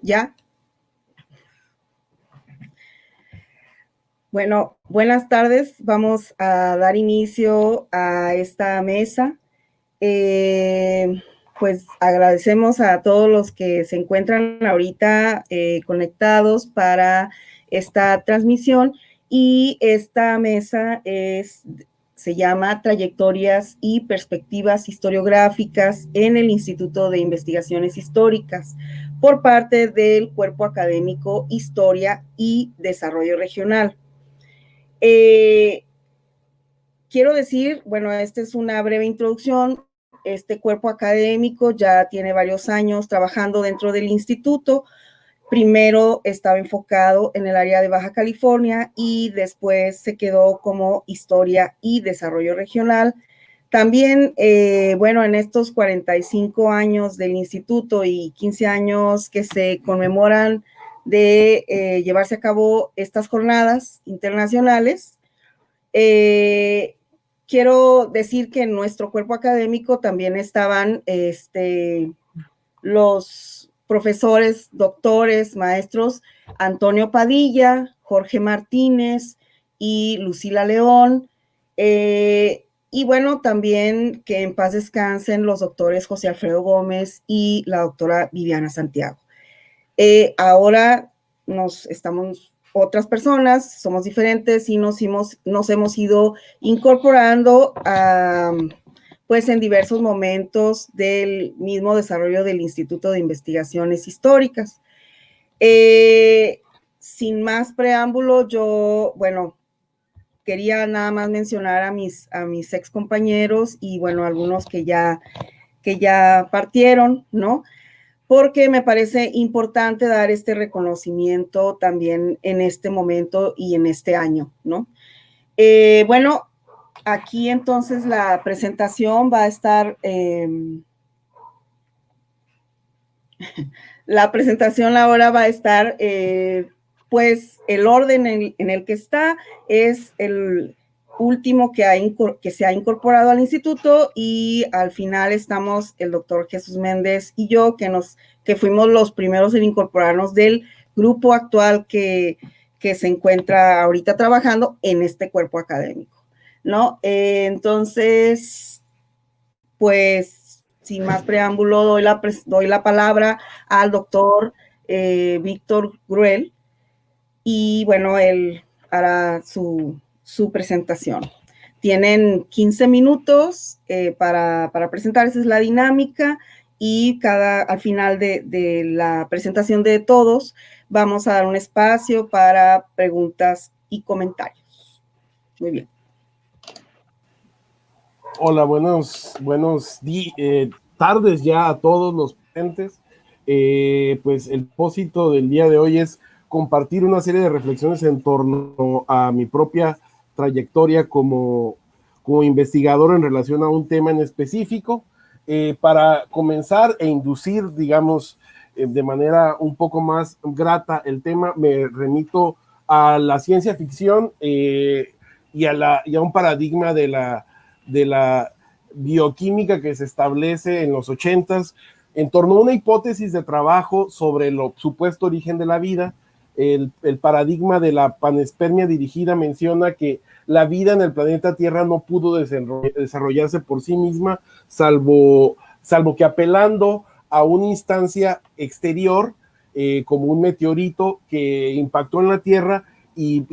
¿Ya? Bueno, buenas tardes. Vamos a dar inicio a esta mesa. Pues agradecemos a todos los que se encuentran ahorita conectados para esta transmisión, y esta mesa se llama Trayectorias y Perspectivas Historiográficas en el Instituto de Investigaciones Históricas, por parte del Cuerpo Académico Historia y Desarrollo Regional. Quiero decir, bueno, esta es una breve introducción. Este cuerpo académico ya tiene varios años trabajando dentro del instituto. Primero estaba enfocado en el área de Baja California y después se quedó como Historia y Desarrollo Regional. También, bueno, en estos 45 años del instituto y 15 años que se conmemoran de llevarse a cabo estas jornadas internacionales, quiero decir que en nuestro cuerpo académico también estaban los profesores, doctores, maestros Antonio Padilla, Jorge Martínez y Lucila León, y bueno, también que en paz descansen los doctores José Alfredo Gómez y la doctora Viviana Santiago. Ahora estamos otras personas, somos diferentes y nos hemos ido incorporando pues en diversos momentos del mismo desarrollo del Instituto de Investigaciones Históricas. Sin más preámbulo, yo, bueno, quería nada más mencionar a mis ex compañeros y, bueno, algunos que ya partieron, ¿no? Porque me parece importante dar este reconocimiento también en este momento y en este año, ¿no? Bueno, aquí entonces la presentación va a estar, la presentación ahora va a estar, pues el orden en el que está es el último que se ha incorporado al instituto, y al final estamos el doctor Jesús Méndez y yo, que fuimos los primeros en incorporarnos del grupo actual que se encuentra ahorita trabajando en este cuerpo académico, ¿no? Entonces, pues, sin más preámbulo, doy la palabra al doctor Víctor Gruel, y bueno, él hará su presentación. Tienen 15 minutos para presentar, esa es la dinámica, y al final de la presentación de todos vamos a dar un espacio para preguntas y comentarios. Muy bien. Hola, buenos tardes ya a todos los presentes. Pues el propósito del día de hoy es compartir una serie de reflexiones en torno a mi propia trayectoria como investigador en relación a un tema en específico. Para comenzar e inducir, digamos, de manera un poco más grata el tema, me remito a la ciencia ficción y a un paradigma de la bioquímica que se establece en los 80s en torno a una hipótesis de trabajo sobre el supuesto origen de la vida. El paradigma de la panespermia dirigida menciona que la vida en el planeta Tierra no pudo desarrollarse por sí misma, salvo que apelando a una instancia exterior, como un meteorito que impactó en la Tierra y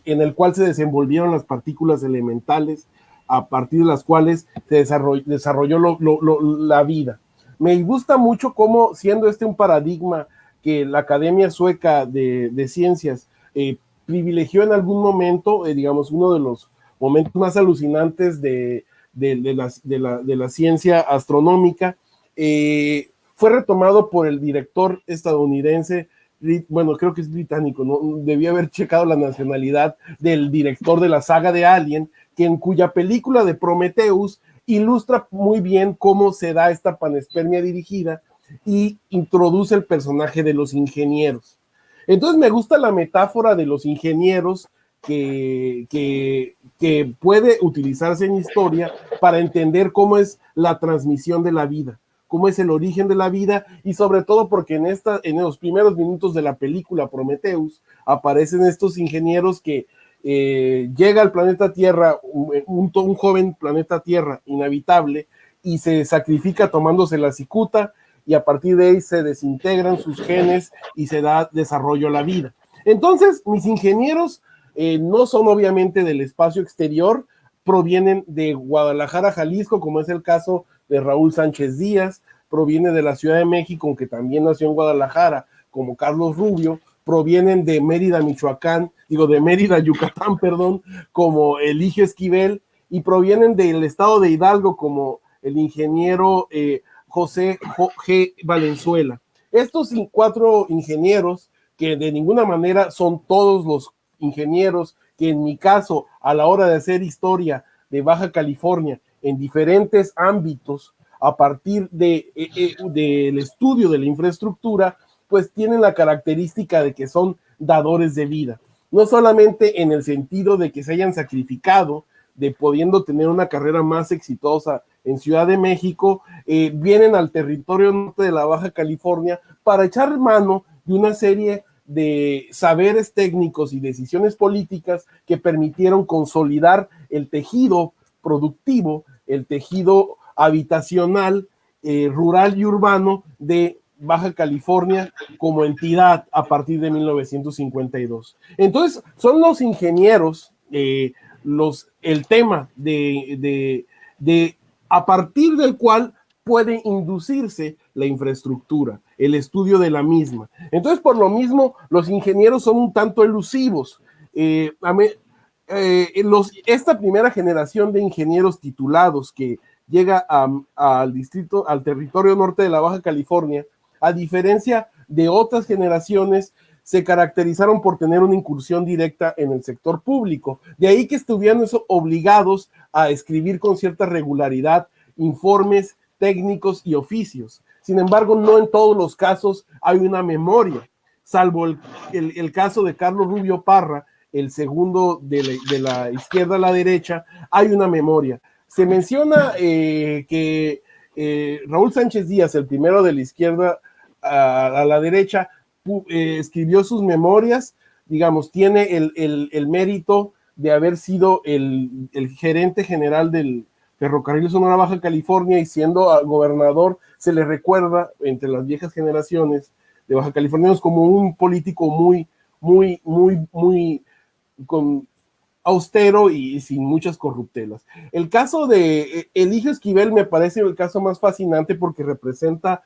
en el cual se desenvolvieron las partículas elementales a partir de las cuales se desarrolló la vida. Me gusta mucho cómo, siendo este un paradigma que la Academia Sueca de Ciencias privilegió en algún momento, digamos, uno de los momentos más alucinantes de la ciencia astronómica, fue retomado por el director estadounidense, bueno, creo que es británico, ¿no? Debía haber checado la nacionalidad del director de la saga de Alien, en cuya película de Prometheus ilustra muy bien cómo se da esta panespermia dirigida y introduce el personaje de los ingenieros. Entonces me gusta la metáfora de los ingenieros que puede utilizarse en historia para entender cómo es la transmisión de la vida, cómo es el origen de la vida, y sobre todo porque en los primeros minutos de la película Prometheus aparecen estos ingenieros que llega al planeta Tierra, un joven planeta Tierra inhabitable, y se sacrifica tomándose la cicuta, y a partir de ahí se desintegran sus genes y se da desarrollo a la vida. Entonces, mis ingenieros no son obviamente del espacio exterior, provienen de Guadalajara, Jalisco, como es el caso de Raúl Sánchez Díaz, proviene de la Ciudad de México, aunque también nació en Guadalajara, como Carlos Rubio, provienen de Mérida, Michoacán, de Mérida, Yucatán, perdón, como Eligio Esquivel, y provienen del estado de Hidalgo, como el ingeniero José G. Valenzuela. Estos 4 ingenieros, que de ninguna manera son todos los ingenieros que en mi caso, a la hora de hacer historia de Baja California en diferentes ámbitos, a partir del estudio de la infraestructura, pues tienen la característica de que son dadores de vida. No solamente en el sentido de que se hayan sacrificado, de pudiendo tener una carrera más exitosa en Ciudad de México, vienen al territorio norte de la Baja California para echar mano de una serie de saberes técnicos y decisiones políticas que permitieron consolidar el tejido productivo, el tejido habitacional, rural y urbano de Baja California como entidad a partir de 1952. Entonces, son los ingenieros el tema a partir del cual puede inducirse la infraestructura, el estudio de la misma. Entonces, por lo mismo, los ingenieros son un tanto elusivos. Esta primera generación de ingenieros titulados que llega al territorio norte de la Baja California, a diferencia de otras generaciones, se caracterizaron por tener una incursión directa en el sector público. De ahí que estuvieran obligados a escribir con cierta regularidad informes técnicos y oficios. Sin embargo, no en todos los casos hay una memoria, salvo el caso de Carlos Rubio Parra, el segundo de la izquierda a la derecha, hay una memoria. Se menciona que Raúl Sánchez Díaz, el primero de la izquierda a la derecha, escribió sus memorias, digamos, tiene el mérito de haber sido el gerente general del Ferrocarril Sonora Baja California, y siendo gobernador se le recuerda entre las viejas generaciones de baja californianos como un político muy austero y sin muchas corruptelas. El caso de Eligio Esquivel me parece el caso más fascinante porque representa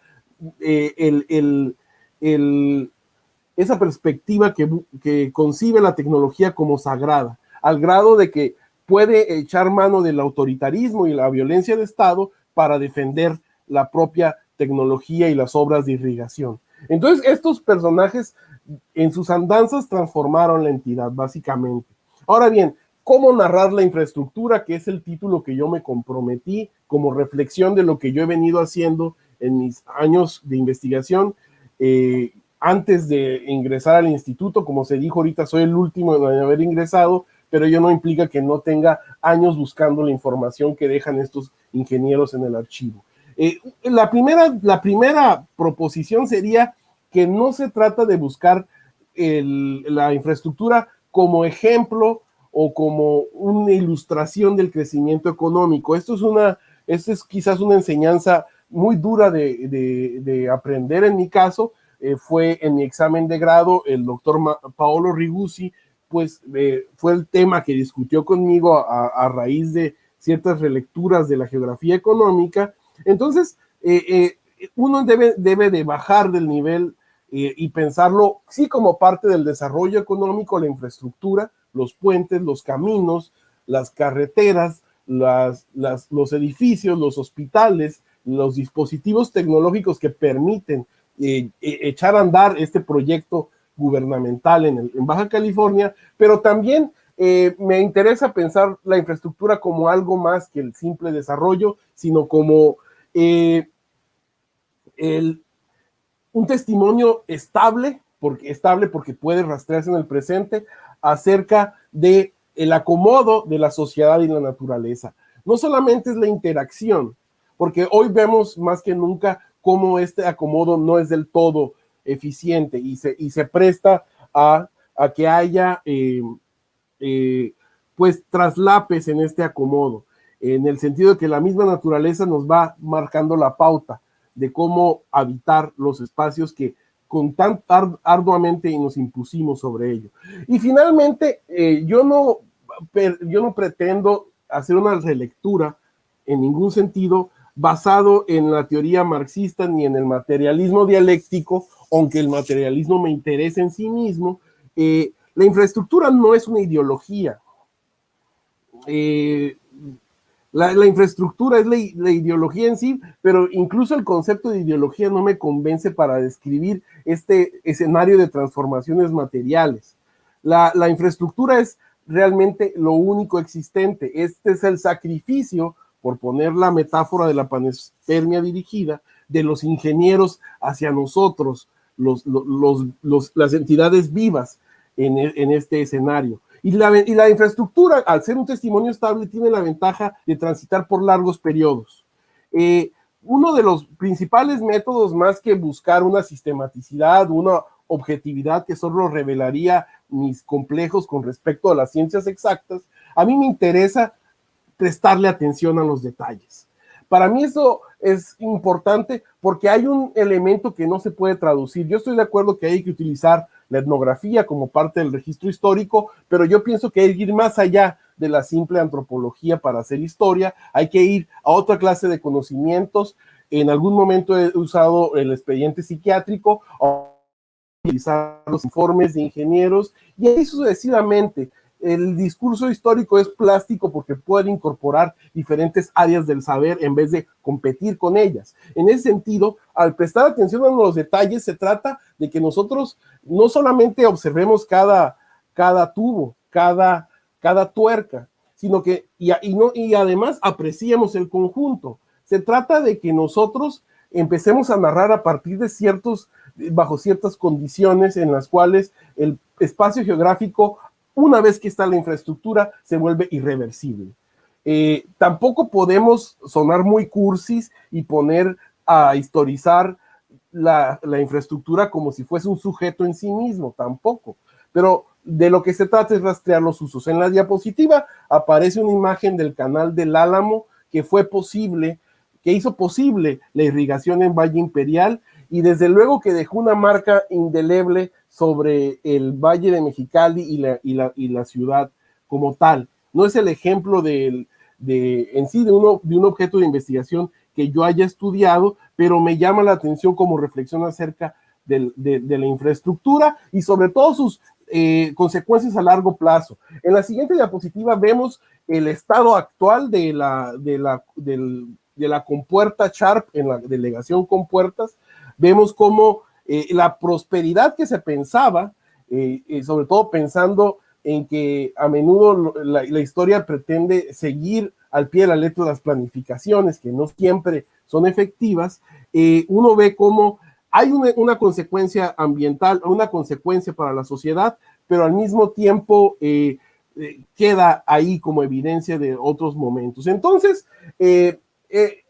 esa perspectiva que concibe la tecnología como sagrada, al grado de que puede echar mano del autoritarismo y la violencia de Estado para defender la propia tecnología y las obras de irrigación. Entonces, estos personajes en sus andanzas transformaron la entidad, básicamente. Ahora bien, ¿cómo narrar la infraestructura? Que es el título que yo me comprometí como reflexión de lo que yo he venido haciendo en mis años de investigación. Antes de ingresar al instituto, como se dijo ahorita, soy el último en haber ingresado, pero ello no implica que no tenga años buscando la información que dejan estos ingenieros en el archivo. La primera proposición sería que no se trata de buscar la infraestructura como ejemplo o como una ilustración del crecimiento económico. Esto es quizás una enseñanza muy dura de aprender en mi caso. Fue en mi examen de grado, el doctor Paolo Riguzzi, pues fue el tema que discutió conmigo a raíz de ciertas relecturas de la geografía económica. Entonces, uno debe de bajar del nivel y pensarlo, sí, como parte del desarrollo económico, la infraestructura, los puentes, los caminos, las carreteras, los edificios, los hospitales, los dispositivos tecnológicos que permiten echar a andar este proyecto gubernamental en Baja California, pero también me interesa pensar la infraestructura como algo más que el simple desarrollo, sino como un testimonio estable porque puede rastrearse en el presente acerca de el acomodo de la sociedad y la naturaleza. No solamente es la interacción, porque hoy vemos más que nunca cómo este acomodo no es del todo eficiente y se presta a que haya pues traslapes en este acomodo, en el sentido de que la misma naturaleza nos va marcando la pauta de cómo habitar los espacios que con tan arduamente nos impusimos sobre ello. Y finalmente, yo no pretendo hacer una relectura en ningún sentido basado en la teoría marxista ni en el materialismo dialéctico, aunque el materialismo me interesa en sí mismo. La infraestructura no es una ideología. La infraestructura es la ideología en sí, pero incluso el concepto de ideología no me convence para describir este escenario de transformaciones materiales. La infraestructura es realmente lo único existente. Este es el sacrificio, por poner la metáfora de la panspermia dirigida, de los ingenieros hacia nosotros, las entidades vivas en este escenario. Y la infraestructura, al ser un testimonio estable, tiene la ventaja de transitar por largos periodos. Uno de los principales métodos, más que buscar una sistematicidad, una objetividad que solo revelaría mis complejos con respecto a las ciencias exactas, a mí me interesa prestarle atención a los detalles. Para mí eso es importante porque hay un elemento que no se puede traducir. Yo estoy de acuerdo que hay que utilizar la etnografía como parte del registro histórico, pero yo pienso que hay que ir más allá de la simple antropología para hacer historia. Hay que ir a otra clase de conocimientos. En algún momento he usado el expediente psiquiátrico, utilizar los informes de ingenieros y así sucesivamente. El discurso histórico es plástico porque puede incorporar diferentes áreas del saber en vez de competir con ellas. En ese sentido, al prestar atención a los detalles, se trata de que nosotros no solamente observemos cada tubo, cada tuerca, sino que y además apreciemos el conjunto. Se trata de que nosotros empecemos a narrar a partir de bajo ciertas condiciones en las cuales el espacio geográfico, una vez que está la infraestructura, se vuelve irreversible. Tampoco podemos sonar muy cursis y poner a historizar la infraestructura como si fuese un sujeto en sí mismo, tampoco. Pero de lo que se trata es rastrear los usos. En la diapositiva aparece una imagen del canal del Álamo que hizo posible la irrigación en Valle Imperial y desde luego que dejó una marca indeleble sobre el Valle de Mexicali y la ciudad como tal. No es el ejemplo de un objeto de investigación que yo haya estudiado, pero me llama la atención como reflexión acerca de la infraestructura y sobre todo sus consecuencias a largo plazo. En la siguiente diapositiva vemos el estado actual de la compuerta Sharp en la delegación Compuertas. Vemos cómo la prosperidad que se pensaba, sobre todo pensando en que a menudo la historia pretende seguir al pie de la letra las planificaciones, que no siempre son efectivas, uno ve cómo hay una consecuencia ambiental, una consecuencia para la sociedad, pero al mismo tiempo queda ahí como evidencia de otros momentos. Entonces,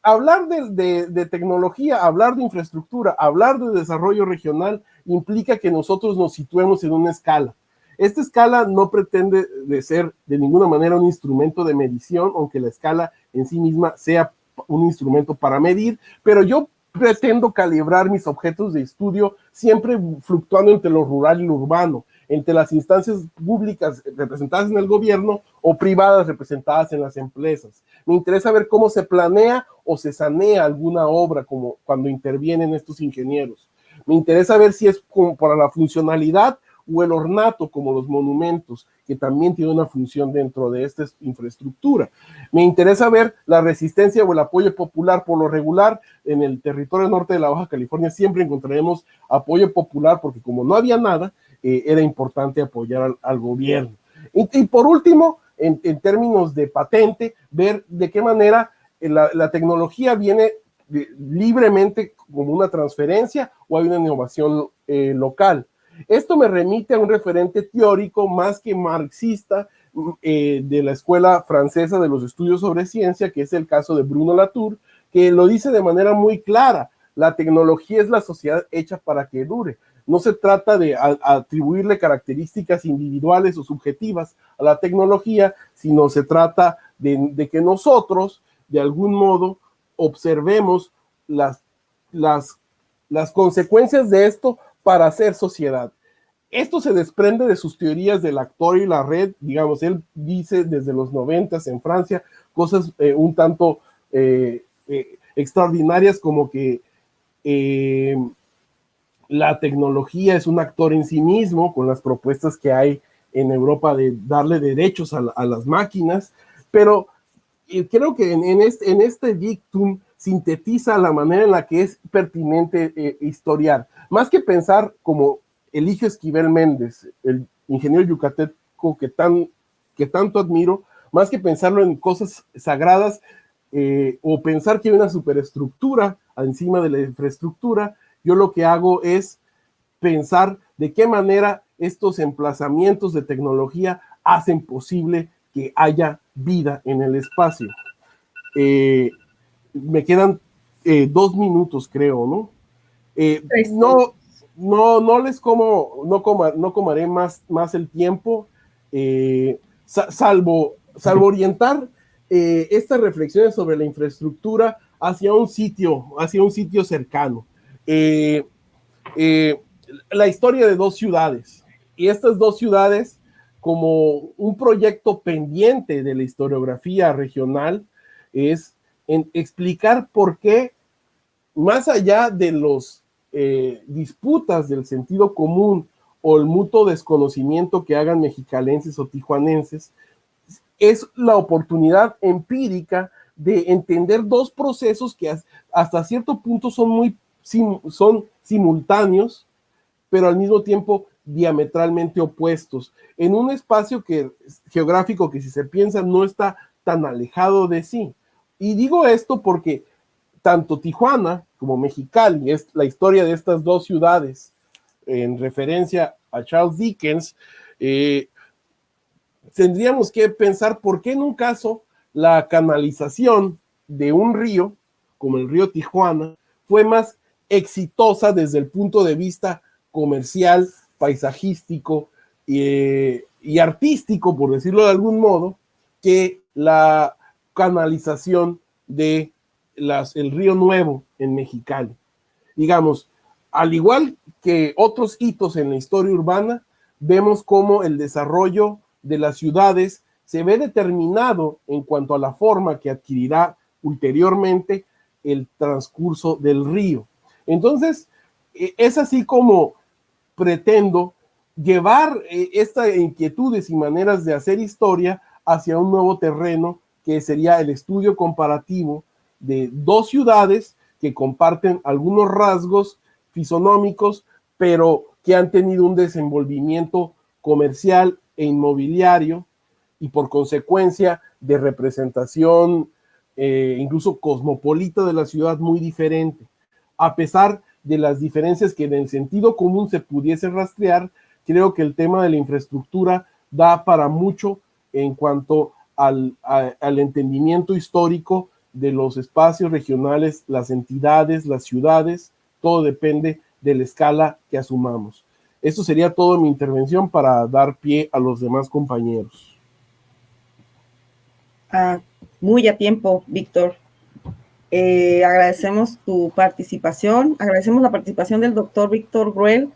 hablar de tecnología, hablar de infraestructura, hablar de desarrollo regional implica que nosotros nos situemos en una escala. Esta escala no pretende de ser de ninguna manera un instrumento de medición, aunque la escala en sí misma sea un instrumento para medir, pero yo pretendo calibrar mis objetos de estudio siempre fluctuando entre lo rural y lo urbano, entre las instancias públicas representadas en el gobierno o privadas representadas en las empresas. Me interesa ver cómo se planea o se sanea alguna obra, como cuando intervienen estos ingenieros. Me interesa ver si es como para la funcionalidad o el ornato, como los monumentos, que también tiene una función dentro de esta infraestructura. Me interesa ver la resistencia o el apoyo popular. Por lo regular, en el territorio norte de la Baja California siempre encontraremos apoyo popular, porque como no había nada, era importante apoyar al gobierno. Y por último, en términos de patente, ver de qué manera la tecnología viene libremente como una transferencia o hay una innovación local. Esto me remite a un referente teórico más que marxista de la escuela francesa de los estudios sobre ciencia, que es el caso de Bruno Latour, que lo dice de manera muy clara: la tecnología es la sociedad hecha para que dure. No se trata de atribuirle características individuales o subjetivas a la tecnología, sino se trata de que nosotros, de algún modo, observemos las consecuencias de esto para hacer sociedad. Esto se desprende de sus teorías del actor y la red. Digamos, él dice desde los 90 en Francia cosas un tanto extraordinarias, como que la tecnología es un actor en sí mismo, con las propuestas que hay en Europa de darle derechos a las máquinas, pero creo que en este dictum sintetiza la manera en la que es pertinente historiar. Más que pensar como Eligio Esquivel Méndez, el ingeniero yucateco que tanto admiro, más que pensarlo en cosas sagradas, o pensar que hay una superestructura encima de la infraestructura, yo lo que hago es pensar de qué manera estos emplazamientos de tecnología hacen posible que haya vida en el espacio. Me quedan 2 minutos, creo, ¿no? No comaré más el tiempo, salvo orientar estas reflexiones sobre la infraestructura hacia un sitio cercano. La historia de 2 ciudades, y estas 2 ciudades, como un proyecto pendiente de la historiografía regional, es en explicar por qué, más allá de los disputas del sentido común o el mutuo desconocimiento que hagan mexicalenses o tijuanenses, es la oportunidad empírica de entender 2 procesos que hasta cierto punto son simultáneos, pero al mismo tiempo diametralmente opuestos, en un espacio geográfico que, si se piensa, no está tan alejado de sí. Y digo esto porque tanto Tijuana como Mexicali, es la historia de estas 2 ciudades, en referencia a Charles Dickens. Tendríamos que pensar por qué en un caso la canalización de un río, como el río Tijuana, fue más exitosa desde el punto de vista comercial, paisajístico y artístico, por decirlo de algún modo, que la canalización de el Río Nuevo en Mexicali. Digamos, al igual que otros hitos en la historia urbana, vemos cómo el desarrollo de las ciudades se ve determinado en cuanto a la forma que adquirirá ulteriormente el transcurso del río. Entonces, es así como pretendo llevar estas inquietudes y maneras de hacer historia hacia un nuevo terreno, que sería el estudio comparativo de 2 ciudades que comparten algunos rasgos fisonómicos, pero que han tenido un desenvolvimiento comercial e inmobiliario, y por consecuencia de representación incluso cosmopolita de la ciudad muy diferente. A pesar de las diferencias que en el sentido común se pudiese rastrear, creo que el tema de la infraestructura da para mucho en cuanto al entendimiento histórico de los espacios regionales, las entidades, las ciudades. Todo depende de la escala que asumamos. Eso sería toda mi intervención para dar pie a los demás compañeros. Muy a tiempo, Víctor. Agradecemos tu participación, agradecemos la participación del doctor Víctor Gruel,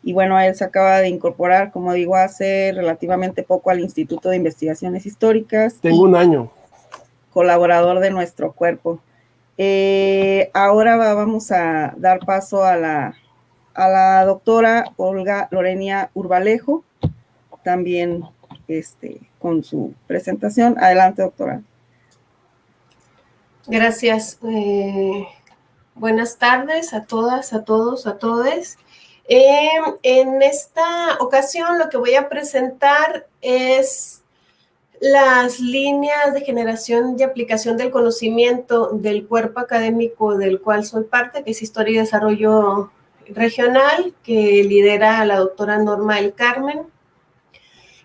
y bueno, él se acaba de incorporar, como digo, hace relativamente poco al Instituto de Investigaciones Históricas. Tengo un año. Colaborador de nuestro cuerpo. Ahora vamos a dar paso a la doctora Olga Lorenia Urbalejo, también con su presentación. Adelante, doctora. Gracias. Buenas tardes a todas, a todos, a todes. En esta ocasión lo que voy a presentar es las líneas de generación y aplicación del conocimiento del cuerpo académico del cual soy parte, que es Historia y Desarrollo Regional, que lidera la doctora Norma del Carmen,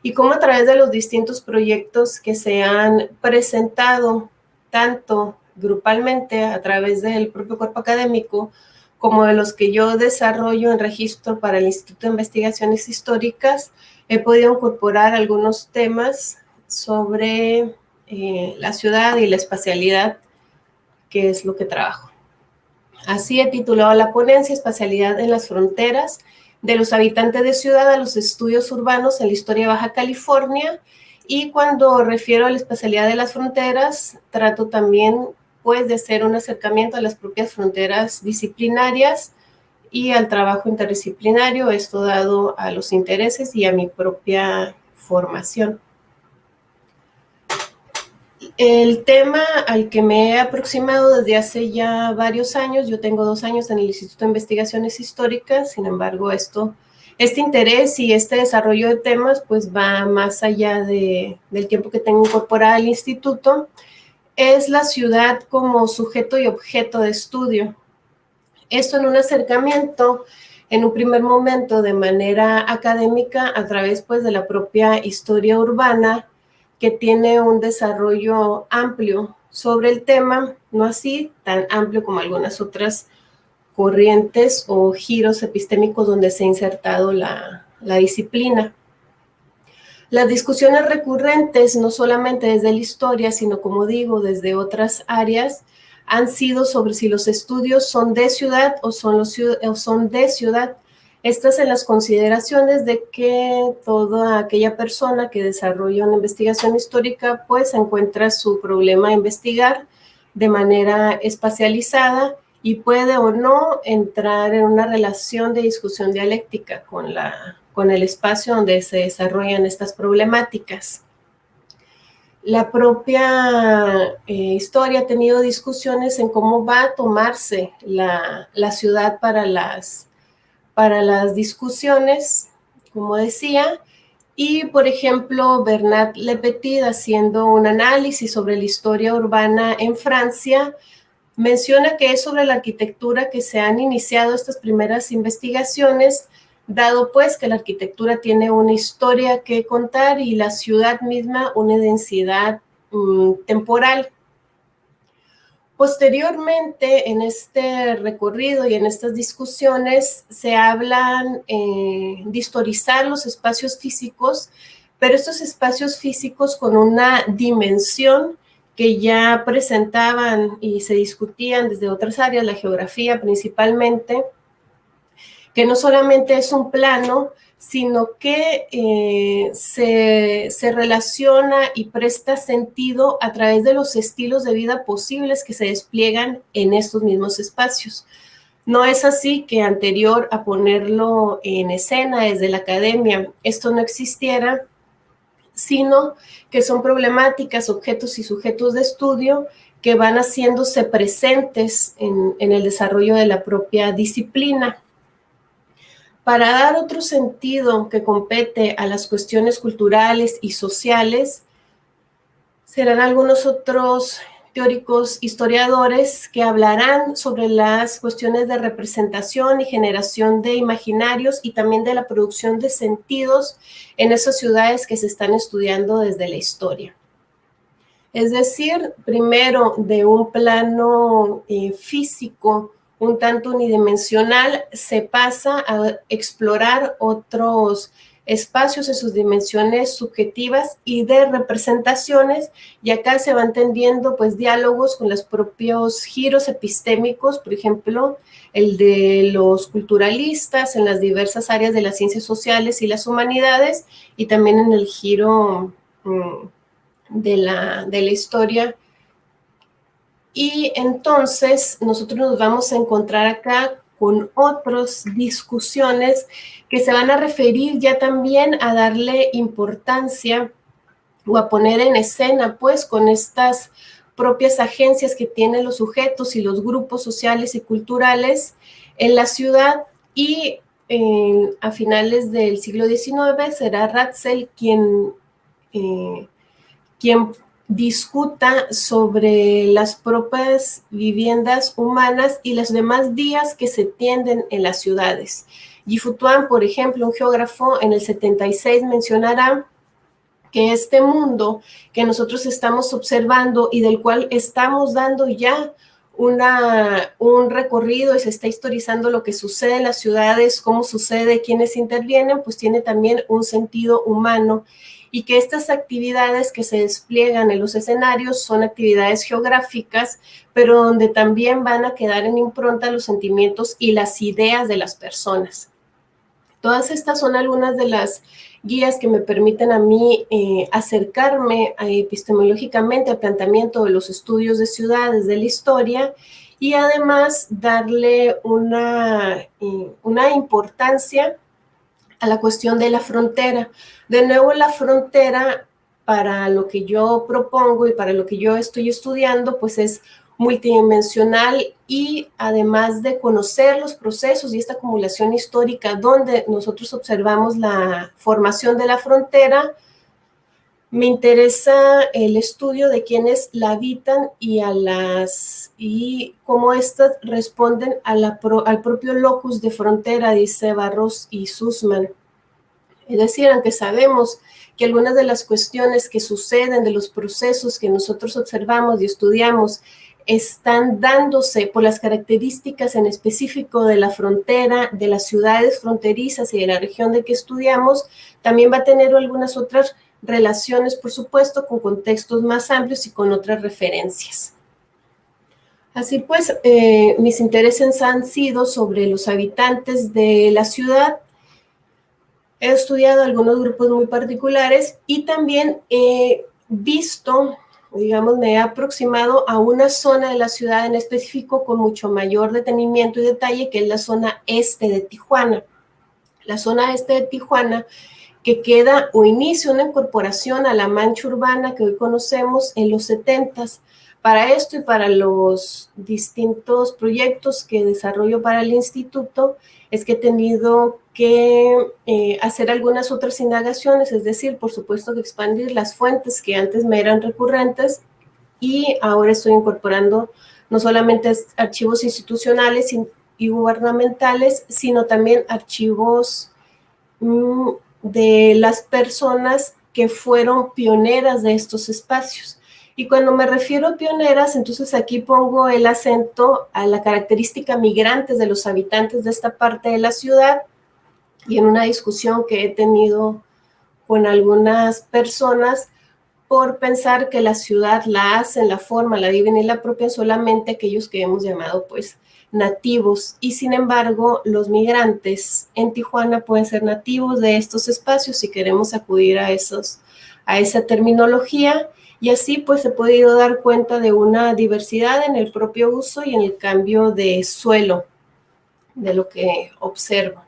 y cómo a través de los distintos proyectos que se han presentado, tanto grupalmente a través del propio cuerpo académico, como de los que yo desarrollo en registro para el Instituto de Investigaciones Históricas, he podido incorporar algunos temas sobre la ciudad y la espacialidad, que es lo que trabajo. Así he titulado la ponencia Espacialidad en las fronteras, de los habitantes de ciudad a los estudios urbanos en la historia de Baja California, y cuando refiero a la espacialidad de las fronteras, trato también pues de hacer un acercamiento a las propias fronteras disciplinarias y al trabajo interdisciplinario, esto dado a los intereses y a mi propia formación. El tema al que me he aproximado desde hace ya varios años, yo tengo 2 años en el Instituto de Investigaciones Históricas, sin embargo este interés y este desarrollo de temas pues va más allá del tiempo que tengo incorporada al instituto, es la ciudad como sujeto y objeto de estudio. Esto en un acercamiento, en un primer momento de manera académica a través pues de la propia historia urbana, que tiene un desarrollo amplio sobre el tema, no así tan amplio como algunas otras corrientes o giros epistémicos donde se ha insertado la disciplina. Las discusiones recurrentes, no solamente desde la historia, sino como digo, desde otras áreas, han sido sobre si los estudios son de ciudad o son de ciudad. Estas en las consideraciones de que toda aquella persona que desarrolla una investigación histórica pues encuentra su problema a investigar de manera espacializada y puede o no entrar en una relación de discusión dialéctica con el espacio donde se desarrollan estas problemáticas. La propia historia ha tenido discusiones en cómo va a tomarse la ciudad para las discusiones, como decía, y por ejemplo Bernard Lepetit, haciendo un análisis sobre la historia urbana en Francia, menciona que es sobre la arquitectura que se han iniciado estas primeras investigaciones, dado pues que la arquitectura tiene una historia que contar y la ciudad misma una densidad temporal. Posteriormente, en este recorrido y en estas discusiones, se hablan de historizar los espacios físicos, pero estos espacios físicos con una dimensión que ya presentaban y se discutían desde otras áreas, la geografía principalmente, que no solamente es un plano, sino que se relaciona y presta sentido a través de los estilos de vida posibles que se despliegan en estos mismos espacios. No es así que anterior a ponerlo en escena desde la academia esto no existiera, sino que son problemáticas, objetos y sujetos de estudio que van haciéndose presentes en el desarrollo de la propia disciplina. Para dar otro sentido que compete a las cuestiones culturales y sociales, serán algunos otros teóricos historiadores que hablarán sobre las cuestiones de representación y generación de imaginarios y también de la producción de sentidos en esas ciudades que se están estudiando desde la historia. Es decir, primero de un plano físico un tanto unidimensional, se pasa a explorar otros espacios en sus dimensiones subjetivas y de representaciones, y acá se van tendiendo pues diálogos con los propios giros epistémicos, por ejemplo, el de los culturalistas en las diversas áreas de las ciencias sociales y las humanidades, y también en el giro de la historia. Y entonces nosotros nos vamos a encontrar acá con otras discusiones que se van a referir ya también a darle importancia o a poner en escena, pues, con estas propias agencias que tienen los sujetos y los grupos sociales y culturales en la ciudad. Y a finales del siglo XIX será Ratzel quien discuta sobre las propias viviendas humanas y las demás vías que se tienden en las ciudades. Yi Fu Tuan, por ejemplo, un geógrafo, en el 76 mencionará que este mundo que nosotros estamos observando y del cual estamos dando ya un recorrido y se está historizando lo que sucede en las ciudades, cómo sucede, quiénes intervienen, pues tiene también un sentido humano, y que estas actividades que se despliegan en los escenarios son actividades geográficas, pero donde también van a quedar en impronta los sentimientos y las ideas de las personas. Todas estas son algunas de las guías que me permiten a mí acercarme epistemológicamente al planteamiento de los estudios de ciudades, de la historia, y además darle una importancia a la cuestión de la frontera. De nuevo, la frontera, para lo que yo propongo y para lo que yo estoy estudiando, pues es multidimensional, y además de conocer los procesos y esta acumulación histórica donde nosotros observamos la formación de la frontera, me interesa el estudio de quienes la habitan y cómo éstas responden al propio locus de frontera, dice Barros y Sussman. Es decir, aunque sabemos que algunas de las cuestiones que suceden, de los procesos que nosotros observamos y estudiamos, están dándose por las características en específico de la frontera, de las ciudades fronterizas y de la región de que estudiamos, también va a tener algunas otras relaciones, por supuesto, con contextos más amplios y con otras referencias. Así pues, mis intereses han sido sobre los habitantes de la ciudad. He estudiado algunos grupos muy particulares y también he visto, digamos, me he aproximado a una zona de la ciudad en específico con mucho mayor detenimiento y detalle, que es la zona este de Tijuana. La zona este de Tijuana, que queda o inicia una incorporación a la mancha urbana que hoy conocemos en los 70s. Para esto y para los distintos proyectos que desarrollo para el instituto, es que he tenido que hacer algunas otras indagaciones, es decir, por supuesto que expandir las fuentes que antes me eran recurrentes, y ahora estoy incorporando no solamente archivos institucionales y gubernamentales, sino también archivos de las personas que fueron pioneras de estos espacios. Y cuando me refiero a pioneras, entonces aquí pongo el acento a la característica migrantes de los habitantes de esta parte de la ciudad, y en una discusión que he tenido con algunas personas por pensar que la ciudad la hacen, la forman, la viven y la apropian solamente aquellos que hemos llamado pues nativos, y sin embargo los migrantes en Tijuana pueden ser nativos de estos espacios si queremos acudir a esa terminología. Y así pues he podido dar cuenta de una diversidad en el propio uso y en el cambio de suelo de lo que observo.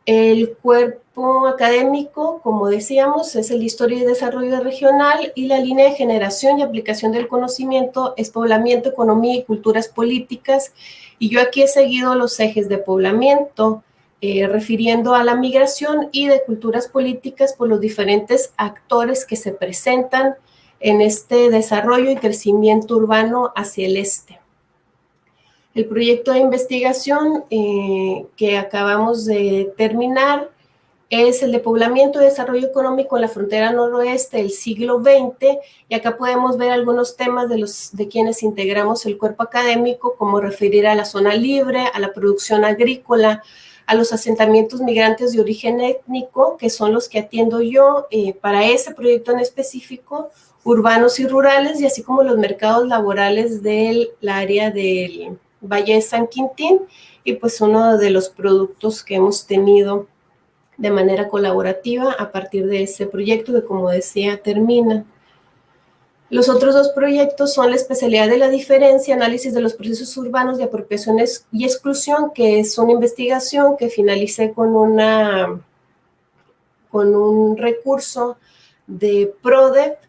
El cuerpo académico, como decíamos, es el Historia y Desarrollo Regional, y la línea de generación y aplicación del conocimiento es Poblamiento, Economía y Culturas Políticas. Y yo aquí he seguido los ejes de poblamiento, refiriendo a la migración, y de culturas políticas por los diferentes actores que se presentan en este desarrollo y crecimiento urbano hacia el este. El proyecto de investigación que acabamos de terminar es el de Poblamiento y Desarrollo Económico en la frontera noroeste del siglo XX, y acá podemos ver algunos temas de quienes integramos el cuerpo académico, como referir a la zona libre, a la producción agrícola, a los asentamientos migrantes de origen étnico, que son los que atiendo yo para ese proyecto en específico, urbanos y rurales, y así como los mercados laborales del área del Valle de San Quintín, y pues uno de los productos que hemos tenido de manera colaborativa a partir de ese proyecto que, como decía, termina. Los otros dos proyectos son la especialidad de la diferencia, análisis de los procesos urbanos de apropiación y exclusión, que es una investigación que finalicé con un recurso de PRODEP,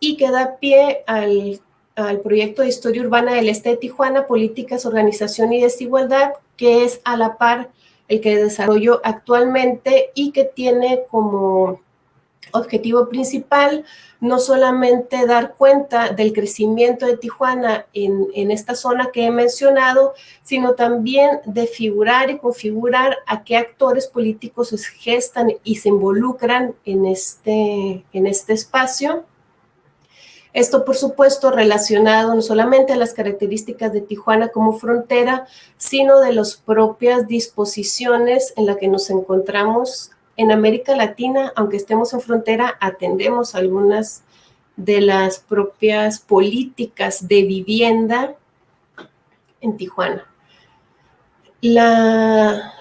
y que da pie al proyecto de Historia Urbana del Este de Tijuana, Políticas, Organización y Desigualdad, que es a la par el que desarrollo actualmente y que tiene como objetivo principal, no solamente dar cuenta del crecimiento de Tijuana en esta zona que he mencionado, sino también de figurar y configurar a qué actores políticos se gestan y se involucran en este espacio. Esto, por supuesto, relacionado no solamente a las características de Tijuana como frontera, sino de las propias disposiciones en las que nos encontramos en América Latina. Aunque estemos en frontera, atendemos algunas de las propias políticas de vivienda en Tijuana.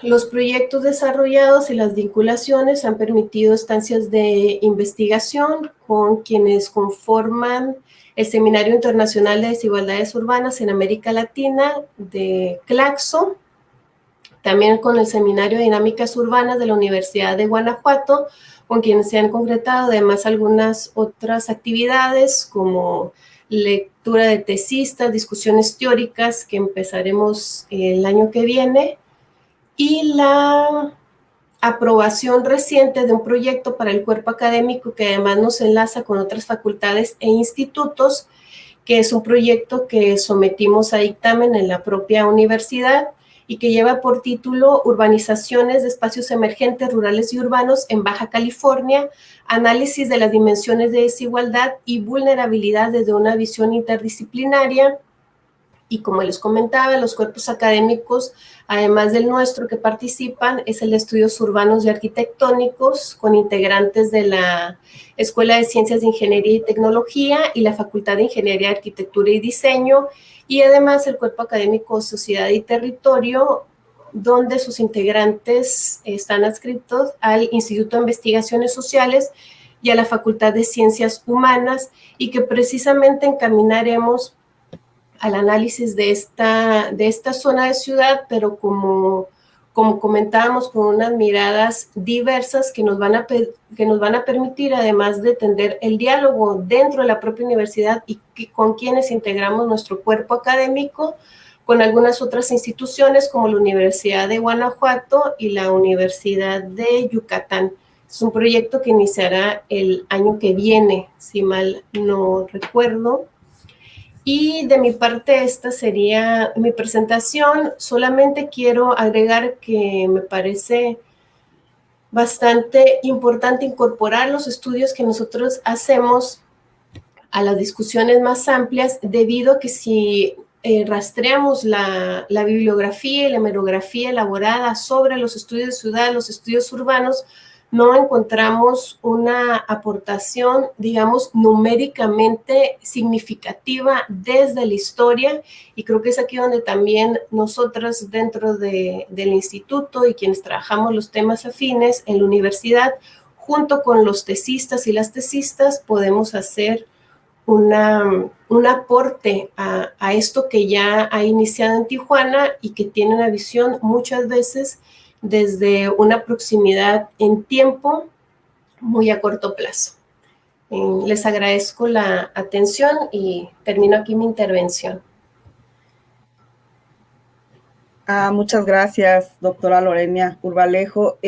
Los proyectos desarrollados y las vinculaciones han permitido estancias de investigación con quienes conforman el Seminario Internacional de Desigualdades Urbanas en América Latina de Claxo, también con el Seminario de Dinámicas Urbanas de la Universidad de Guanajuato, con quienes se han concretado además algunas otras actividades como lectura de tesistas, discusiones teóricas que empezaremos el año que viene, y la aprobación reciente de un proyecto para el cuerpo académico que además nos enlaza con otras facultades e institutos, que es un proyecto que sometimos a dictamen en la propia universidad y que lleva por título Urbanizaciones de espacios emergentes, rurales y urbanos en Baja California, análisis de las dimensiones de desigualdad y vulnerabilidad desde una visión interdisciplinaria. Y como les comentaba, los cuerpos académicos, además del nuestro que participan, es el de Estudios Urbanos y Arquitectónicos, con integrantes de la Escuela de Ciencias de Ingeniería y Tecnología y la Facultad de Ingeniería, Arquitectura y Diseño, y además el cuerpo académico Sociedad y Territorio, donde sus integrantes están adscritos al Instituto de Investigaciones Sociales y a la Facultad de Ciencias Humanas, y que precisamente encaminaremos al análisis de esta zona de ciudad, pero como comentábamos, con unas miradas diversas que nos van a permitir, además de tender el diálogo dentro de la propia universidad y con quienes integramos nuestro cuerpo académico, con algunas otras instituciones como la Universidad de Guanajuato y la Universidad de Yucatán. Es un proyecto que iniciará el año que viene, si mal no recuerdo. Y de mi parte, esta sería mi presentación. Solamente quiero agregar que me parece bastante importante incorporar los estudios que nosotros hacemos a las discusiones más amplias, debido a que si rastreamos la bibliografía y la hemerografía elaborada sobre los estudios de ciudad, los estudios urbanos, no encontramos una aportación, digamos, numéricamente significativa desde la historia, y creo que es aquí donde también nosotras dentro del instituto y quienes trabajamos los temas afines en la universidad, junto con los tesistas y las tesistas, podemos hacer un aporte a esto que ya ha iniciado en Tijuana y que tiene una visión muchas veces desde una proximidad en tiempo muy a corto plazo. Les agradezco la atención y termino aquí mi intervención. Muchas gracias, doctora Lorena Urbalejo.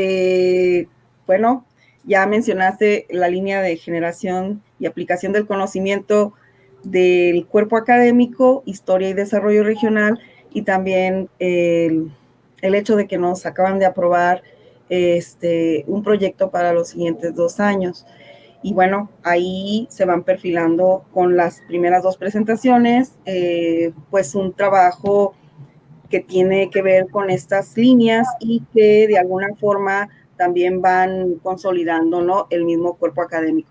Bueno, ya mencionaste la línea de generación y aplicación del conocimiento del cuerpo académico, historia y desarrollo regional, y también el hecho de que nos acaban de aprobar un proyecto para los siguientes 2 años. Y bueno, ahí se van perfilando con las primeras 2 presentaciones, pues un trabajo que tiene que ver con estas líneas y que de alguna forma también van consolidando, ¿no?, el mismo cuerpo académico.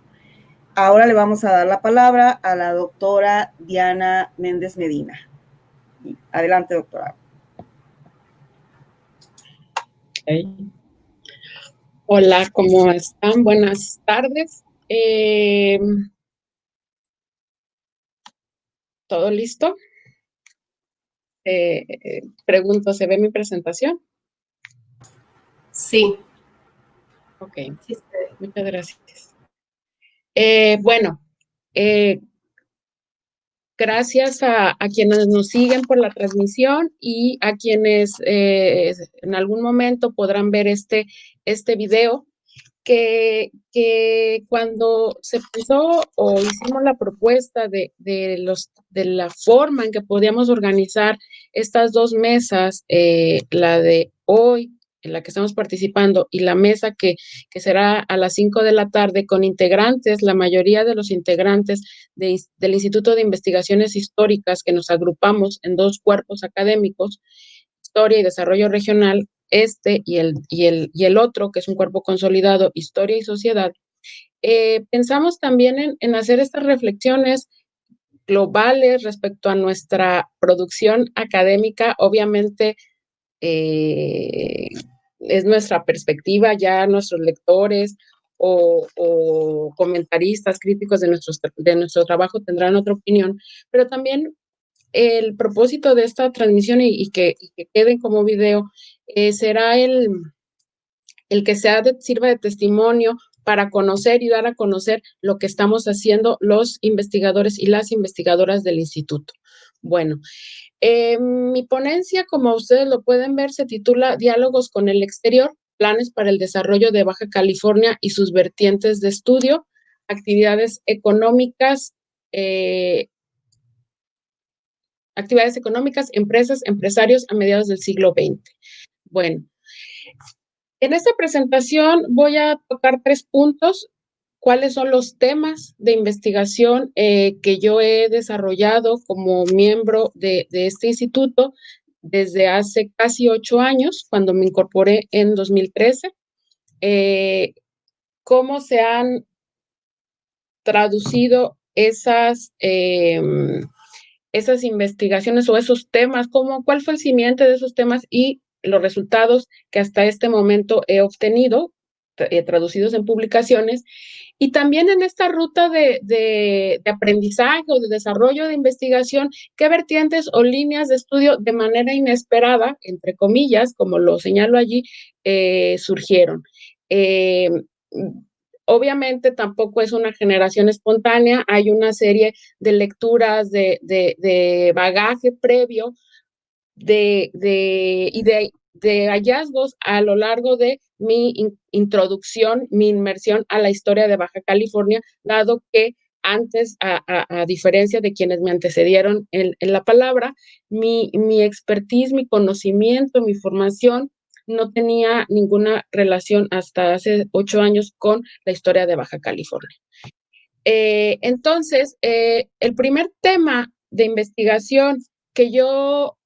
Ahora le vamos a dar la palabra a la doctora Diana Méndez Medina. Adelante, doctora. Okay. Hola, ¿cómo están? Buenas tardes. ¿Todo listo? Pregunto, ¿se ve mi presentación? Sí. Ok, Sí, muchas gracias. Bueno, gracias a quienes nos siguen por la transmisión y a quienes en algún momento podrán ver este video. que cuando se puso o hicimos la propuesta de la forma en que podíamos organizar estas dos mesas, la de hoy, en la que estamos participando, y la mesa que será a las 5 de la tarde, con integrantes, la mayoría de los integrantes del Instituto de Investigaciones Históricas, que nos agrupamos en dos cuerpos académicos, Historia y Desarrollo Regional, y el otro, que es un cuerpo consolidado, Historia y Sociedad. Pensamos también en hacer estas reflexiones globales respecto a nuestra producción académica. Obviamente, es nuestra perspectiva, ya nuestros lectores o comentaristas críticos de nuestro trabajo tendrán otra opinión, pero también el propósito de esta transmisión y que quede como video será el que sirva de testimonio para conocer y dar a conocer lo que estamos haciendo los investigadores y las investigadoras del instituto. Bueno, mi ponencia, como ustedes lo pueden ver, se titula Diálogos con el exterior, planes para el desarrollo de Baja California y sus vertientes de estudio, actividades económicas, empresas, empresarios a mediados del siglo XX. Bueno, en esta presentación voy a tocar 3 puntos. ¿Cuáles son los temas de investigación que yo he desarrollado como miembro de este instituto desde hace casi 8 años, cuando me incorporé en 2013? ¿Cómo se han traducido esas investigaciones o esos temas? ¿Cuál fue el simiente de esos temas y los resultados que hasta este momento he obtenido, traducidos en publicaciones? Y también en esta ruta de aprendizaje o de desarrollo de investigación, ¿qué vertientes o líneas de estudio de manera inesperada, entre comillas, como lo señalo allí, surgieron? Obviamente tampoco es una generación espontánea, hay una serie de lecturas de bagaje previo y de hallazgos a lo largo de mi introducción, mi inmersión a la historia de Baja California, dado que antes, a diferencia de quienes me antecedieron en la palabra, mi expertise, mi conocimiento, mi formación no tenía ninguna relación hasta hace 8 años con la historia de Baja California. Entonces, el primer tema de investigación que yo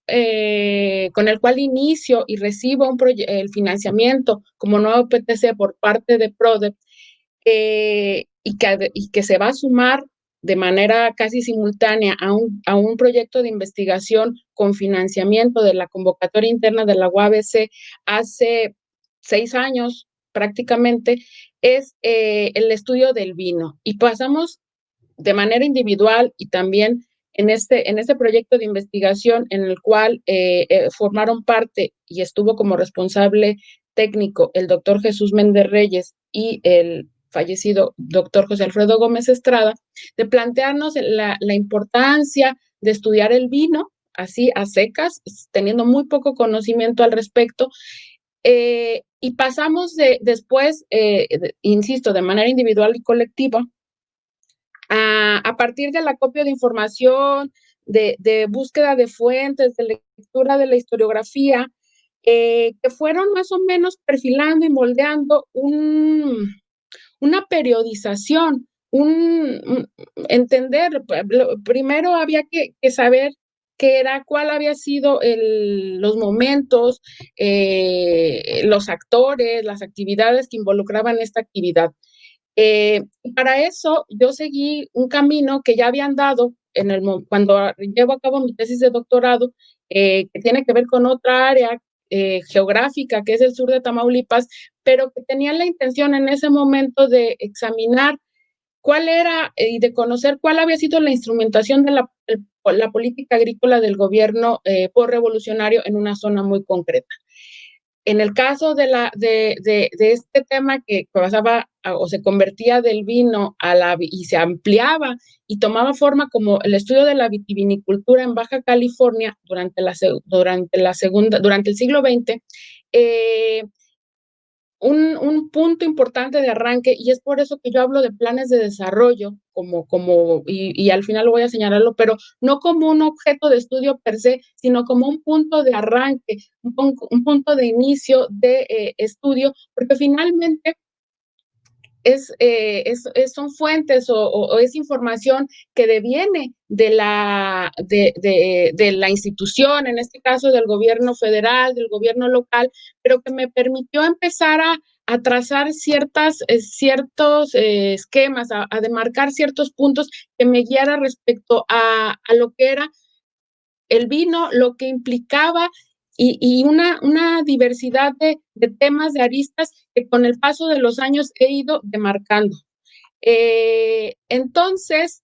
con el cual inicio y recibo el financiamiento como nuevo PTC por parte de PRODEP, y que se va a sumar de manera casi simultánea a un proyecto de investigación con financiamiento de la convocatoria interna de la UABC hace 6 años prácticamente, es el estudio del vino. Y pasamos de manera individual y también en este proyecto de investigación en el cual formaron parte y estuvo como responsable técnico el doctor Jesús Méndez Reyes y el fallecido doctor José Alfredo Gómez Estrada, de plantearnos la importancia de estudiar el vino, así a secas, teniendo muy poco conocimiento al respecto, y pasamos después, insisto, de manera individual y colectiva, a partir del acopio de información, de búsqueda de fuentes, de lectura de la historiografía, que fueron más o menos perfilando y moldeando una periodización, entender. Primero había que saber cuál había sido los momentos, los actores, las actividades que involucraban esta actividad. Para eso yo seguí un camino que ya habían dado cuando llevo a cabo mi tesis de doctorado, que tiene que ver con otra área geográfica, que es el sur de Tamaulipas, pero que tenía la intención en ese momento de examinar cuál era y de conocer cuál había sido la instrumentación de la política agrícola del gobierno postrevolucionario en una zona muy concreta. En el caso de este tema que pasaba o se convertía del vino y se ampliaba y tomaba forma como el estudio de la vitivinicultura en Baja California durante el siglo XX, un punto importante de arranque, y es por eso que yo hablo de planes de desarrollo, y al final voy a señalarlo, pero no como un objeto de estudio per se, sino como un punto de arranque, un punto de inicio de estudio, porque finalmente son fuentes o es información que deviene de la institución, en este caso del gobierno federal, del gobierno local, pero que me permitió empezar a trazar ciertos esquemas, a demarcar ciertos puntos que me guiara respecto a lo que era el vino, lo que implicaba y una diversidad de temas, de aristas que con el paso de los años he ido demarcando. Entonces,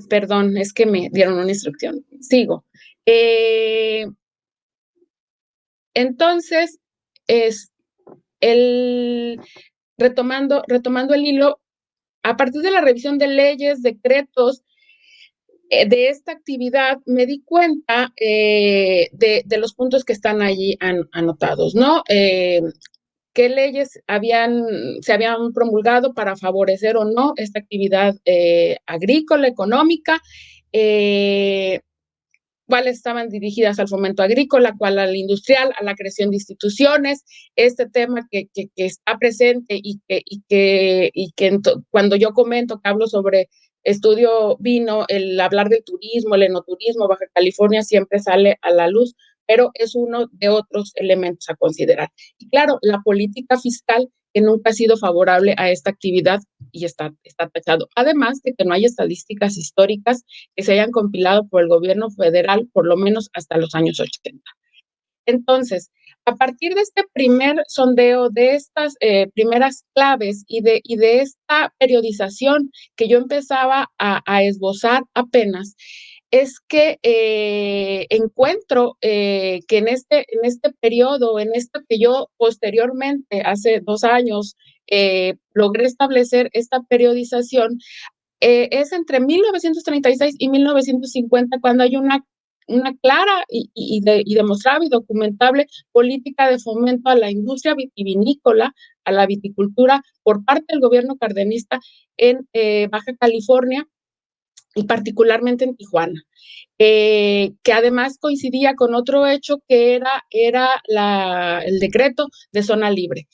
perdón, es que me dieron una instrucción. Sigo. Entonces, retomando el hilo, a partir de la revisión de leyes, decretos, de esta actividad me di cuenta de los puntos que están allí anotados, ¿no? ¿Qué leyes se habían promulgado para favorecer o no esta actividad agrícola, económica? ¿Cuáles estaban dirigidas al fomento agrícola, cuál al industrial, a la creación de instituciones? Este tema que está presente y que cuando yo comento que hablo sobre estudio vino, el hablar del turismo, el enoturismo, Baja California siempre sale a la luz, pero es uno de otros elementos a considerar. Y claro, la política fiscal que nunca ha sido favorable a esta actividad y está tachado. Además de que no hay estadísticas históricas que se hayan compilado por el gobierno federal, por lo menos hasta los años 80. Entonces, a partir de este primer sondeo, de estas primeras claves y de esta periodización que yo empezaba a esbozar apenas, es que encuentro que en este periodo, en esto que yo posteriormente, hace 2 años, logré establecer esta periodización, es entre 1936 y 1950 cuando hay una clara y demostrable y documentable política de fomento a la industria vitivinícola, a la viticultura por parte del gobierno cardenista en Baja California y particularmente en Tijuana, que además coincidía con otro hecho que era el decreto de zona libre.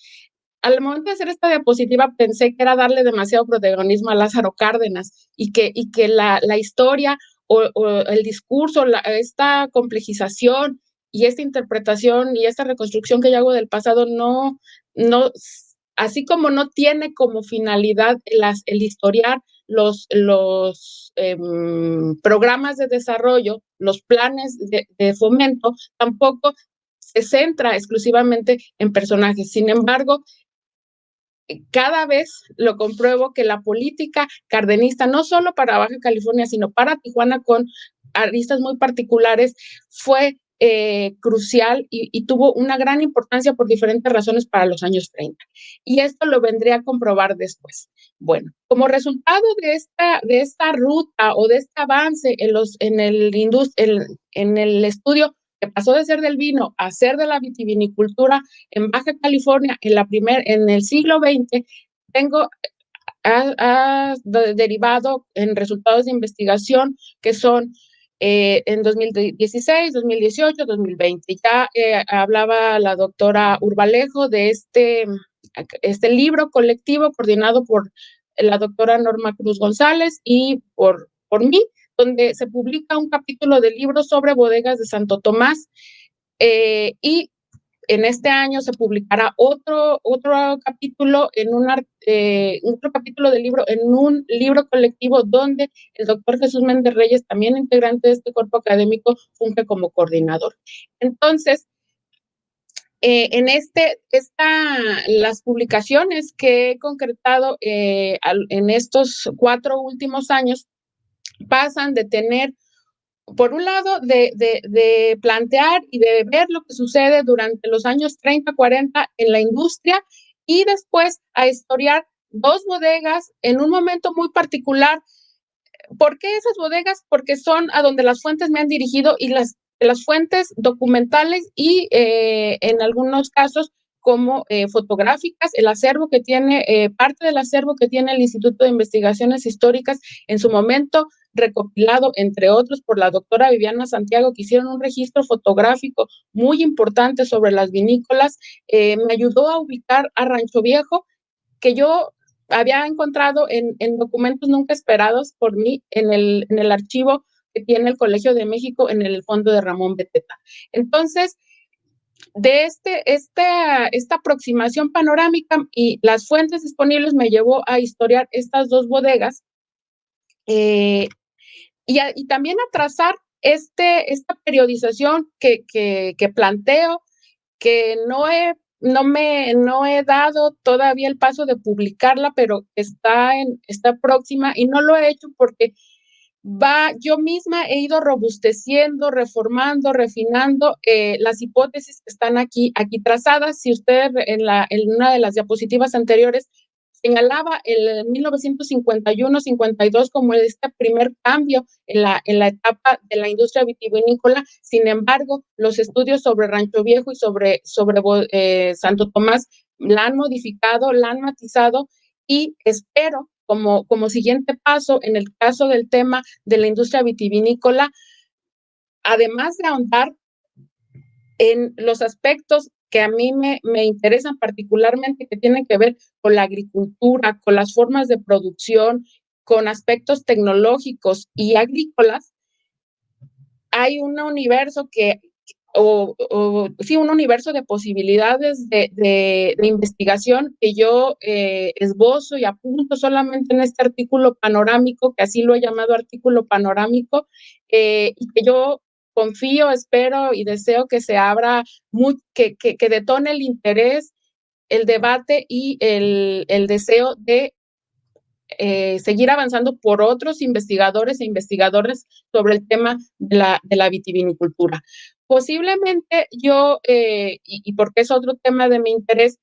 Al momento de hacer esta diapositiva pensé que era darle demasiado protagonismo a Lázaro Cárdenas y que la historia o el discurso, esta complejización y esta interpretación y esta reconstrucción que yo hago del pasado no, así como no tiene como finalidad el historiar los programas de desarrollo, los planes de fomento, tampoco se centra exclusivamente en personajes. Sin embargo, cada vez lo compruebo que la política cardenista, no solo para Baja California, sino para Tijuana, con aristas muy particulares, fue crucial y tuvo una gran importancia por diferentes razones para los años 30. Y esto lo vendré a comprobar después. Bueno, como resultado de esta ruta o de este avance en el estudio que pasó de ser del vino a ser de la vitivinicultura en Baja California en el siglo XX, ha derivado en resultados de investigación que son en 2016, 2018, 2020. Ya hablaba la doctora Urbalejo de este libro colectivo coordinado por la doctora Norma Cruz González y por mí, donde se publica un capítulo del libro sobre bodegas de Santo Tomás, y en este año se publicará otro capítulo otro capítulo del libro en un libro colectivo donde el doctor Jesús Méndez Reyes, también integrante de este cuerpo académico, funge como coordinador. Entonces, las publicaciones que he concretado en estos 4 últimos años pasan de tener, por un lado, de plantear y de ver lo que sucede durante los años 30, 40 en la industria y después a historiar 2 bodegas en un momento muy particular. ¿Por qué esas bodegas? Porque son a donde las fuentes me han dirigido y las las fuentes documentales y en algunos casos como fotográficas, el acervo que tiene, parte del acervo que tiene el Instituto de Investigaciones Históricas en su momento, recopilado, entre otros, por la doctora Viviana Santiago, que hicieron un registro fotográfico muy importante sobre las vinícolas, me ayudó a ubicar a Rancho Viejo, que yo había encontrado en documentos nunca esperados por mí en el archivo que tiene el Colegio de México en el fondo de Ramón Beteta. Entonces, de esta aproximación panorámica y las fuentes disponibles me llevó a historiar estas dos bodegas y también a trazar esta periodización que planteo, que no he dado todavía el paso de publicarla, pero está próxima, y no lo he hecho porque yo misma he ido robusteciendo, reformando, refinando las hipótesis que están aquí trazadas. Si usted en una de las diapositivas anteriores señalaba el 1951-52 como este primer cambio en la etapa de la industria vitivinícola. Sin embargo, los estudios sobre Rancho Viejo y sobre Santo Tomás la han modificado, la han matizado, y espero como siguiente paso en el caso del tema de la industria vitivinícola, además de ahondar en los aspectos que a mí me interesan particularmente, que tienen que ver con la agricultura, con las formas de producción, con aspectos tecnológicos y agrícolas, hay un universo un universo de posibilidades de investigación que yo esbozo y apunto solamente en este artículo panorámico, que así lo he llamado artículo panorámico, y que yo confío, espero y deseo que se abra, que detone el interés, el debate y el deseo de seguir avanzando por otros investigadores e investigadoras sobre el tema de la vitivinicultura. Posiblemente yo, y porque es otro tema de mi interés,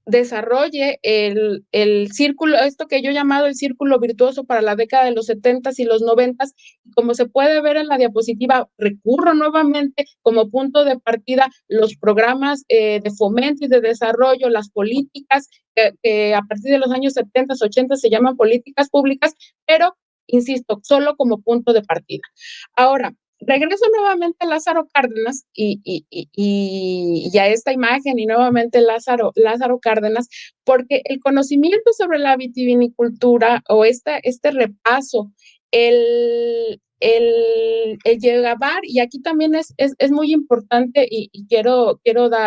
desarrolle el círculo, esto que yo he llamado el círculo virtuoso para la década de los 70s y los 90s. Como se puede ver en la diapositiva, recurro nuevamente como punto de partida los programas de fomento y de desarrollo, las políticas que a partir de los años 70s, 80s se llaman políticas públicas, pero, insisto, solo como punto de partida. Ahora, regreso nuevamente a Lázaro Cárdenas y a esta imagen, y nuevamente Lázaro Cárdenas, porque el conocimiento sobre la vitivinicultura o este repaso, el llevar, y aquí también es muy importante, y quiero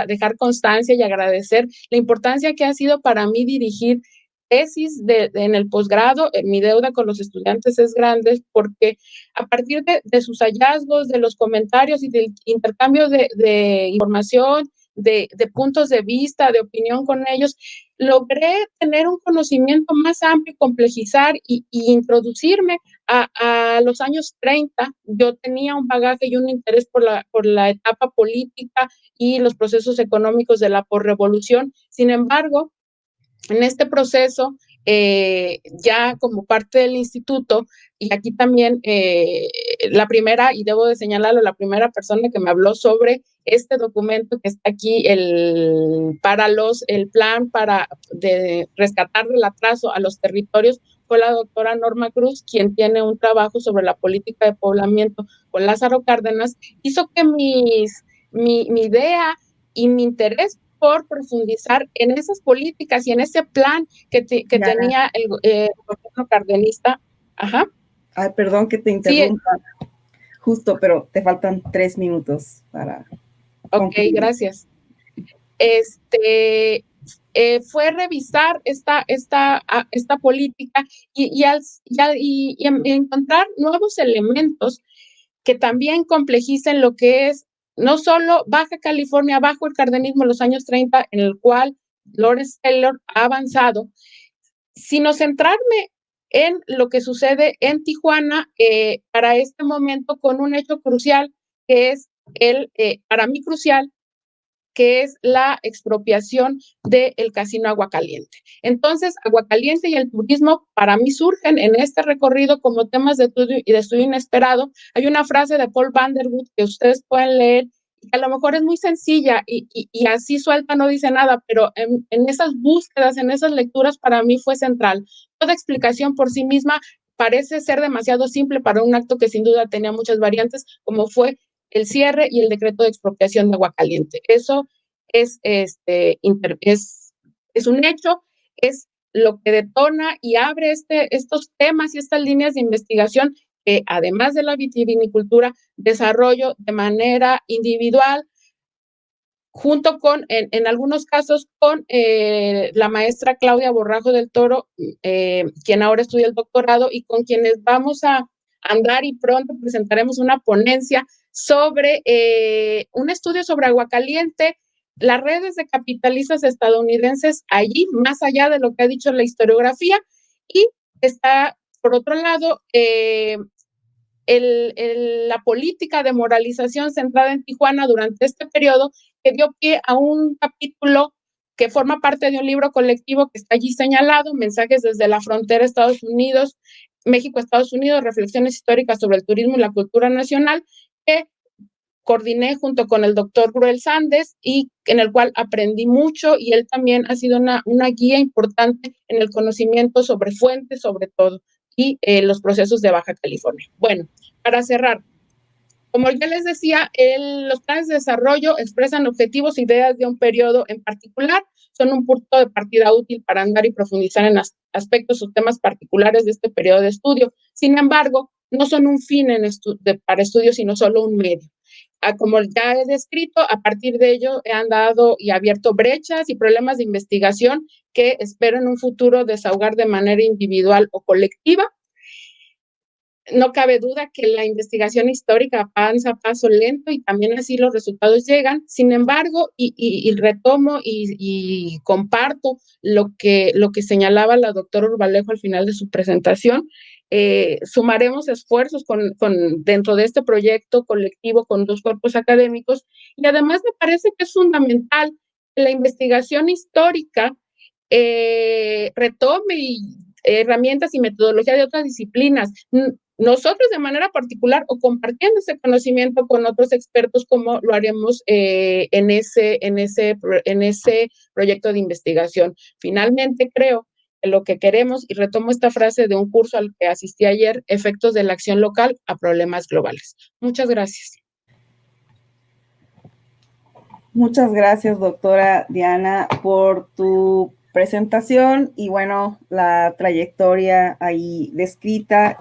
dejar constancia y agradecer la importancia que ha sido para mí dirigir tesis en el posgrado. Mi deuda con los estudiantes es grande, porque a partir de sus hallazgos, de los comentarios y del intercambio de información, de puntos de vista, de opinión con ellos, logré tener un conocimiento más amplio, complejizar y introducirme a los años 30. Yo tenía un bagaje y un interés por la etapa política y los procesos económicos de la posrevolución. Sin embargo, en este proceso, ya como parte del instituto, y aquí también la primera, y debo de señalarlo, la primera persona que me habló sobre este documento que está aquí, el plan de rescatar del atraso a los territorios, fue la doctora Norma Cruz, quien tiene un trabajo sobre la política de poblamiento con Lázaro Cárdenas. Hizo que mi idea y mi interés por profundizar en esas políticas y en ese plan que tenía el gobierno cardenista. Ajá. Ay, perdón que te interrumpa, sí, justo, pero te faltan 3 minutos para... Ok, gracias. Fue revisar esta política y encontrar nuevos elementos que también complejicen lo que es no solo Baja California, bajo el cardenismo en los años 30, en el cual Lawrence Taylor ha avanzado, sino centrarme en lo que sucede en Tijuana para este momento, con un hecho crucial, que es para mí crucial, que es la expropiación del casino Aguacaliente. Entonces, Aguacaliente y el turismo para mí surgen en este recorrido como temas de estudio inesperado. Hay una frase de Paul Vanderwood que ustedes pueden leer, que a lo mejor es muy sencilla y así suelta no dice nada, pero en esas búsquedas, en esas lecturas, para mí fue central. Toda explicación por sí misma parece ser demasiado simple para un acto que sin duda tenía muchas variantes, como fue el cierre y el decreto de expropiación de Aguacaliente. Eso es un hecho, es lo que detona y abre estos temas y estas líneas de investigación que, además de la vitivinicultura, desarrollo de manera individual, junto con, en algunos casos, con la maestra Claudia Borrajo del Toro, quien ahora estudia el doctorado, y con quienes vamos a andar y pronto presentaremos una ponencia sobre un estudio sobre Aguacaliente, las redes de capitalistas estadounidenses allí, más allá de lo que ha dicho la historiografía, y está, por otro lado, la política de moralización centrada en Tijuana durante este periodo, que dio pie a un capítulo que forma parte de un libro colectivo que está allí señalado, Mensajes desde la frontera Estados Unidos, México-Estados Unidos, reflexiones históricas sobre el turismo y la cultura nacional, que coordiné junto con el doctor Gruel Sández y en el cual aprendí mucho, y él también ha sido una guía importante en el conocimiento sobre fuentes, sobre todo, y los procesos de Baja California. Bueno, para cerrar, como ya les decía, los planes de desarrollo expresan objetivos e ideas de un periodo en particular, son un punto de partida útil para andar y profundizar en aspectos o temas particulares de este periodo de estudio. Sin embargo, no son un fin para estudio, sino solo un medio. Como ya he descrito, a partir de ello he andado y abierto brechas y problemas de investigación que espero en un futuro desahogar de manera individual o colectiva. No cabe duda que la investigación histórica avanza a paso lento y también así los resultados llegan. Sin embargo, y retomo y comparto lo que señalaba la doctora Urbalejo al final de su presentación, sumaremos esfuerzos dentro de este proyecto colectivo con 2 cuerpos académicos, y además me parece que es fundamental que la investigación histórica retome herramientas y metodología de otras disciplinas. Nosotros de manera particular o compartiendo ese conocimiento con otros expertos, como lo haremos en ese proyecto de investigación. Finalmente, creo que lo que queremos, y retomo esta frase de un curso al que asistí ayer, efectos de la acción local a problemas globales. Muchas gracias. Muchas gracias, doctora Diana, por tu presentación y bueno, la trayectoria ahí descrita.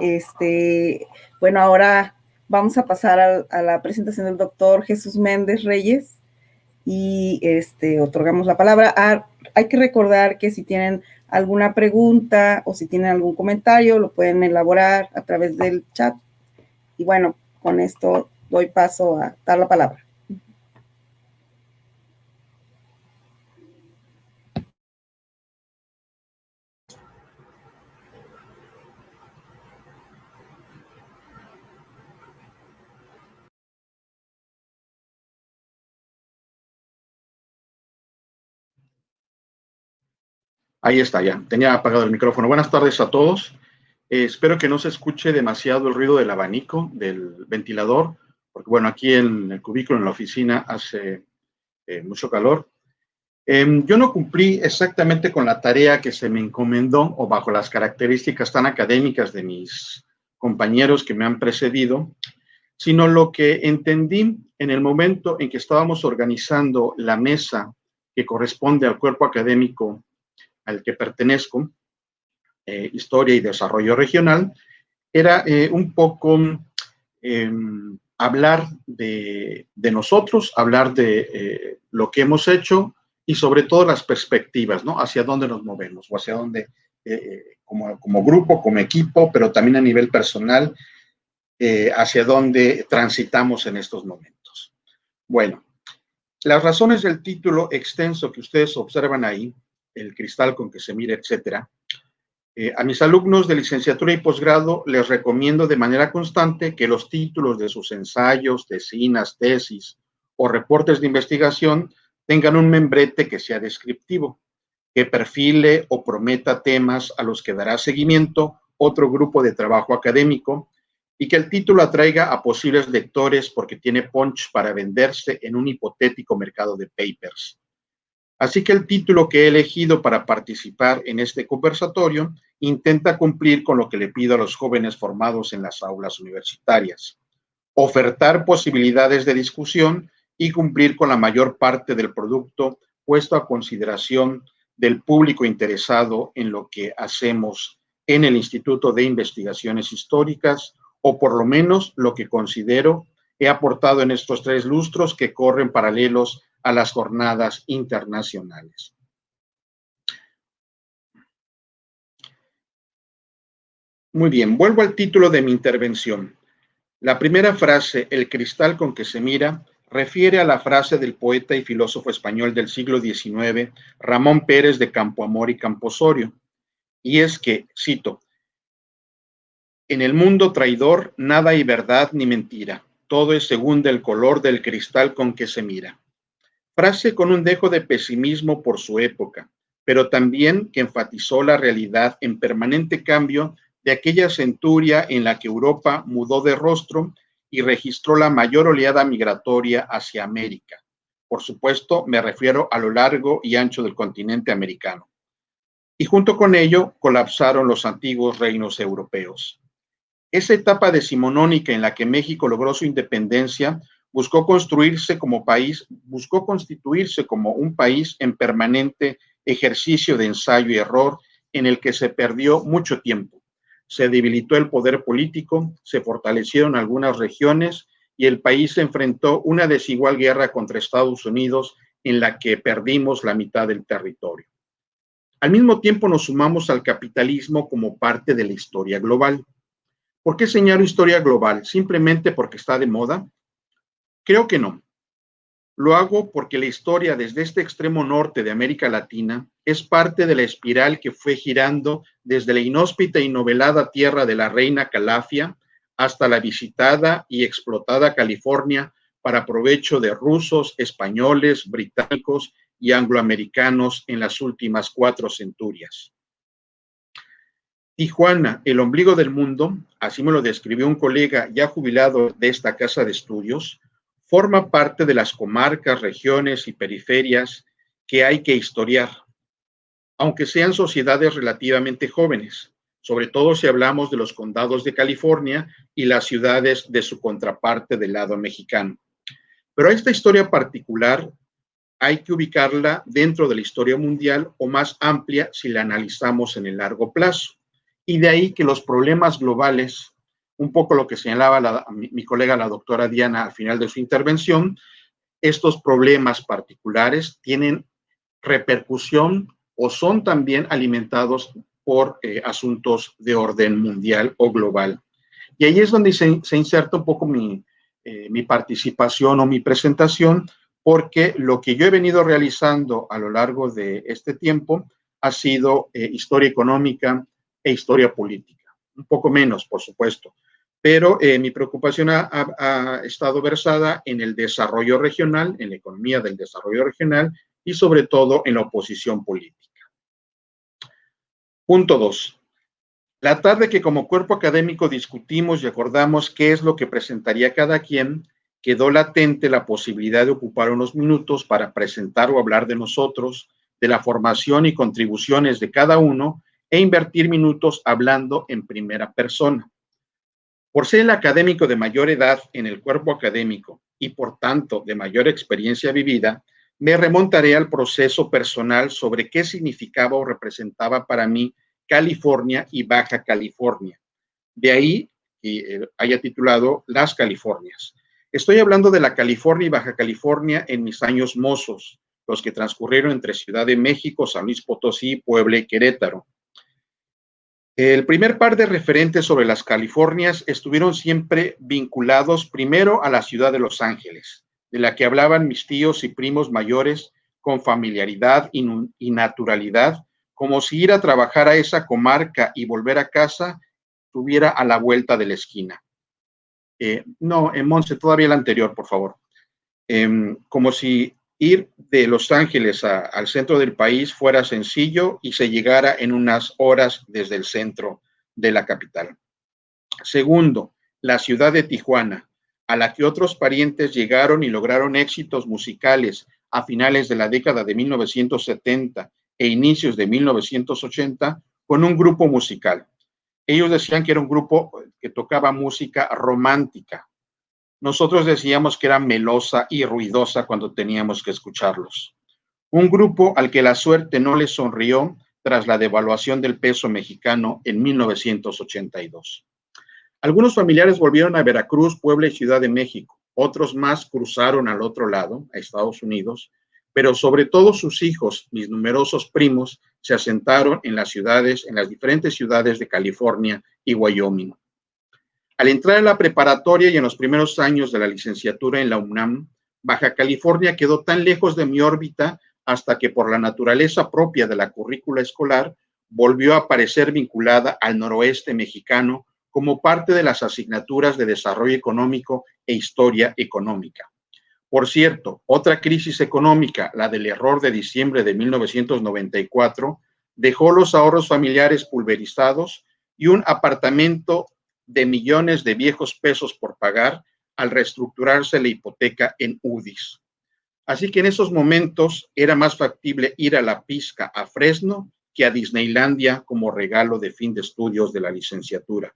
Bueno, ahora vamos a pasar a la presentación del doctor Jesús Méndez Reyes y otorgamos la palabra. Hay que recordar que si tienen alguna pregunta o si tienen algún comentario, lo pueden elaborar a través del chat. Y bueno, con esto doy paso a dar la palabra. Ahí está, ya. Tenía apagado el micrófono. Buenas tardes a todos. Espero que no se escuche demasiado el ruido del abanico, del ventilador, porque bueno, aquí en el cubículo, en la oficina, hace mucho calor. Yo no cumplí exactamente con la tarea que se me encomendó o bajo las características tan académicas de mis compañeros que me han precedido, sino lo que entendí en el momento en que estábamos organizando la mesa que corresponde al cuerpo académico al que pertenezco, Historia y Desarrollo Regional, era un poco hablar de nosotros, hablar de lo que hemos hecho y sobre todo las perspectivas, ¿no? Hacia dónde nos movemos o hacia dónde, como grupo, como equipo, pero también a nivel personal, hacia dónde transitamos en estos momentos. Bueno, las razones del título extenso que ustedes observan ahí, el cristal con que se mira, etcétera. A mis alumnos de licenciatura y posgrado les recomiendo de manera constante que los títulos de sus ensayos, tesinas, tesis o reportes de investigación tengan un membrete que sea descriptivo, que perfile o prometa temas a los que dará seguimiento otro grupo de trabajo académico y que el título atraiga a posibles lectores porque tiene punch para venderse en un hipotético mercado de papers. Así que el título que he elegido para participar en este conversatorio intenta cumplir con lo que le pido a los jóvenes formados en las aulas universitarias: ofertar posibilidades de discusión y cumplir con la mayor parte del producto puesto a consideración del público interesado en lo que hacemos en el Instituto de Investigaciones Históricas, o por lo menos lo que considero he aportado en estos 3 lustros que corren paralelos a las jornadas internacionales. Muy bien, vuelvo al título de mi intervención. La primera frase, el cristal con que se mira, refiere a la frase del poeta y filósofo español del siglo XIX, Ramón Pérez de Campoamor y Camposorio, y es que, cito: en el mundo traidor nada hay verdad ni mentira, todo es según el color del cristal con que se mira. Frase con un dejo de pesimismo por su época, pero también que enfatizó la realidad en permanente cambio de aquella centuria en la que Europa mudó de rostro y registró la mayor oleada migratoria hacia América. Por supuesto, me refiero a lo largo y ancho del continente americano. Y junto con ello colapsaron los antiguos reinos europeos. Esa etapa decimonónica en la que México logró su independencia buscó constituirse como un país en permanente ejercicio de ensayo y error, en el que se perdió mucho tiempo. Se debilitó el poder político, se fortalecieron algunas regiones y el país se enfrentó una desigual guerra contra Estados Unidos en la que perdimos la mitad del territorio. Al mismo tiempo nos sumamos al capitalismo como parte de la historia global. ¿Por qué señalo historia global? ¿Simplemente porque está de moda? Creo que no. Lo hago porque la historia desde este extremo norte de América Latina es parte de la espiral que fue girando desde la inhóspita y novelada tierra de la reina Calafia hasta la visitada y explotada California para provecho de rusos, españoles, británicos y angloamericanos en las últimas 4 centurias. Tijuana, el ombligo del mundo, así me lo describió un colega ya jubilado de esta casa de estudios, forma parte de las comarcas, regiones y periferias que hay que historiar, aunque sean sociedades relativamente jóvenes, sobre todo si hablamos de los condados de California y las ciudades de su contraparte del lado mexicano. Pero a esta historia particular hay que ubicarla dentro de la historia mundial o más amplia si la analizamos en el largo plazo. Y de ahí que los problemas globales, un poco lo que señalaba mi colega, la doctora Diana, al final de su intervención, estos problemas particulares tienen repercusión o son también alimentados por asuntos de orden mundial o global. Y ahí es donde se inserta un poco mi participación o mi presentación, porque lo que yo he venido realizando a lo largo de este tiempo ha sido historia económica e historia política. Un poco menos, por supuesto, pero mi preocupación ha estado versada en el desarrollo regional, en la economía del desarrollo regional y sobre todo en la oposición política. Punto 2. La tarde que como cuerpo académico discutimos y acordamos qué es lo que presentaría cada quien, quedó latente la posibilidad de ocupar unos minutos para presentar o hablar de nosotros, de la formación y contribuciones de cada uno, e invertir minutos hablando en primera persona. Por ser el académico de mayor edad en el cuerpo académico y por tanto de mayor experiencia vivida, me remontaré al proceso personal sobre qué significaba o representaba para mí California y Baja California. De ahí que haya titulado Las Californias. Estoy hablando de la California y Baja California en mis años mozos, los que transcurrieron entre Ciudad de México, San Luis Potosí, Puebla y Querétaro. El primer par de referentes sobre las Californias estuvieron siempre vinculados primero a la ciudad de Los Ángeles, de la que hablaban mis tíos y primos mayores con familiaridad y naturalidad, como si ir a trabajar a esa comarca y volver a casa estuviera a la vuelta de la esquina. No, Monse, todavía el anterior, por favor. Como si ir de Los Ángeles al centro del país fuera sencillo y se llegara en unas horas desde el centro de la capital. Segundo, la ciudad de Tijuana, a la que otros parientes llegaron y lograron éxitos musicales a finales de la década de 1970 e inicios de 1980 con un grupo musical. Ellos decían que era un grupo que tocaba música romántica. Nosotros decíamos que era melosa y ruidosa cuando teníamos que escucharlos. Un grupo al que la suerte no le sonrió tras la devaluación del peso mexicano en 1982. Algunos familiares volvieron a Veracruz, Puebla y Ciudad de México. Otros más cruzaron al otro lado, a Estados Unidos, pero sobre todo sus hijos, mis numerosos primos, se asentaron en las diferentes ciudades de California y Wyoming. Al entrar a la preparatoria y en los primeros años de la licenciatura en la UNAM, Baja California quedó tan lejos de mi órbita hasta que por la naturaleza propia de la currícula escolar volvió a aparecer vinculada al noroeste mexicano como parte de las asignaturas de desarrollo económico e historia económica. Por cierto, otra crisis económica, la del error de diciembre de 1994, dejó los ahorros familiares pulverizados y un apartamento de millones de viejos pesos por pagar al reestructurarse la hipoteca en UDIs. Así que en esos momentos era más factible ir a la pizca a Fresno que a Disneylandia como regalo de fin de estudios de la licenciatura.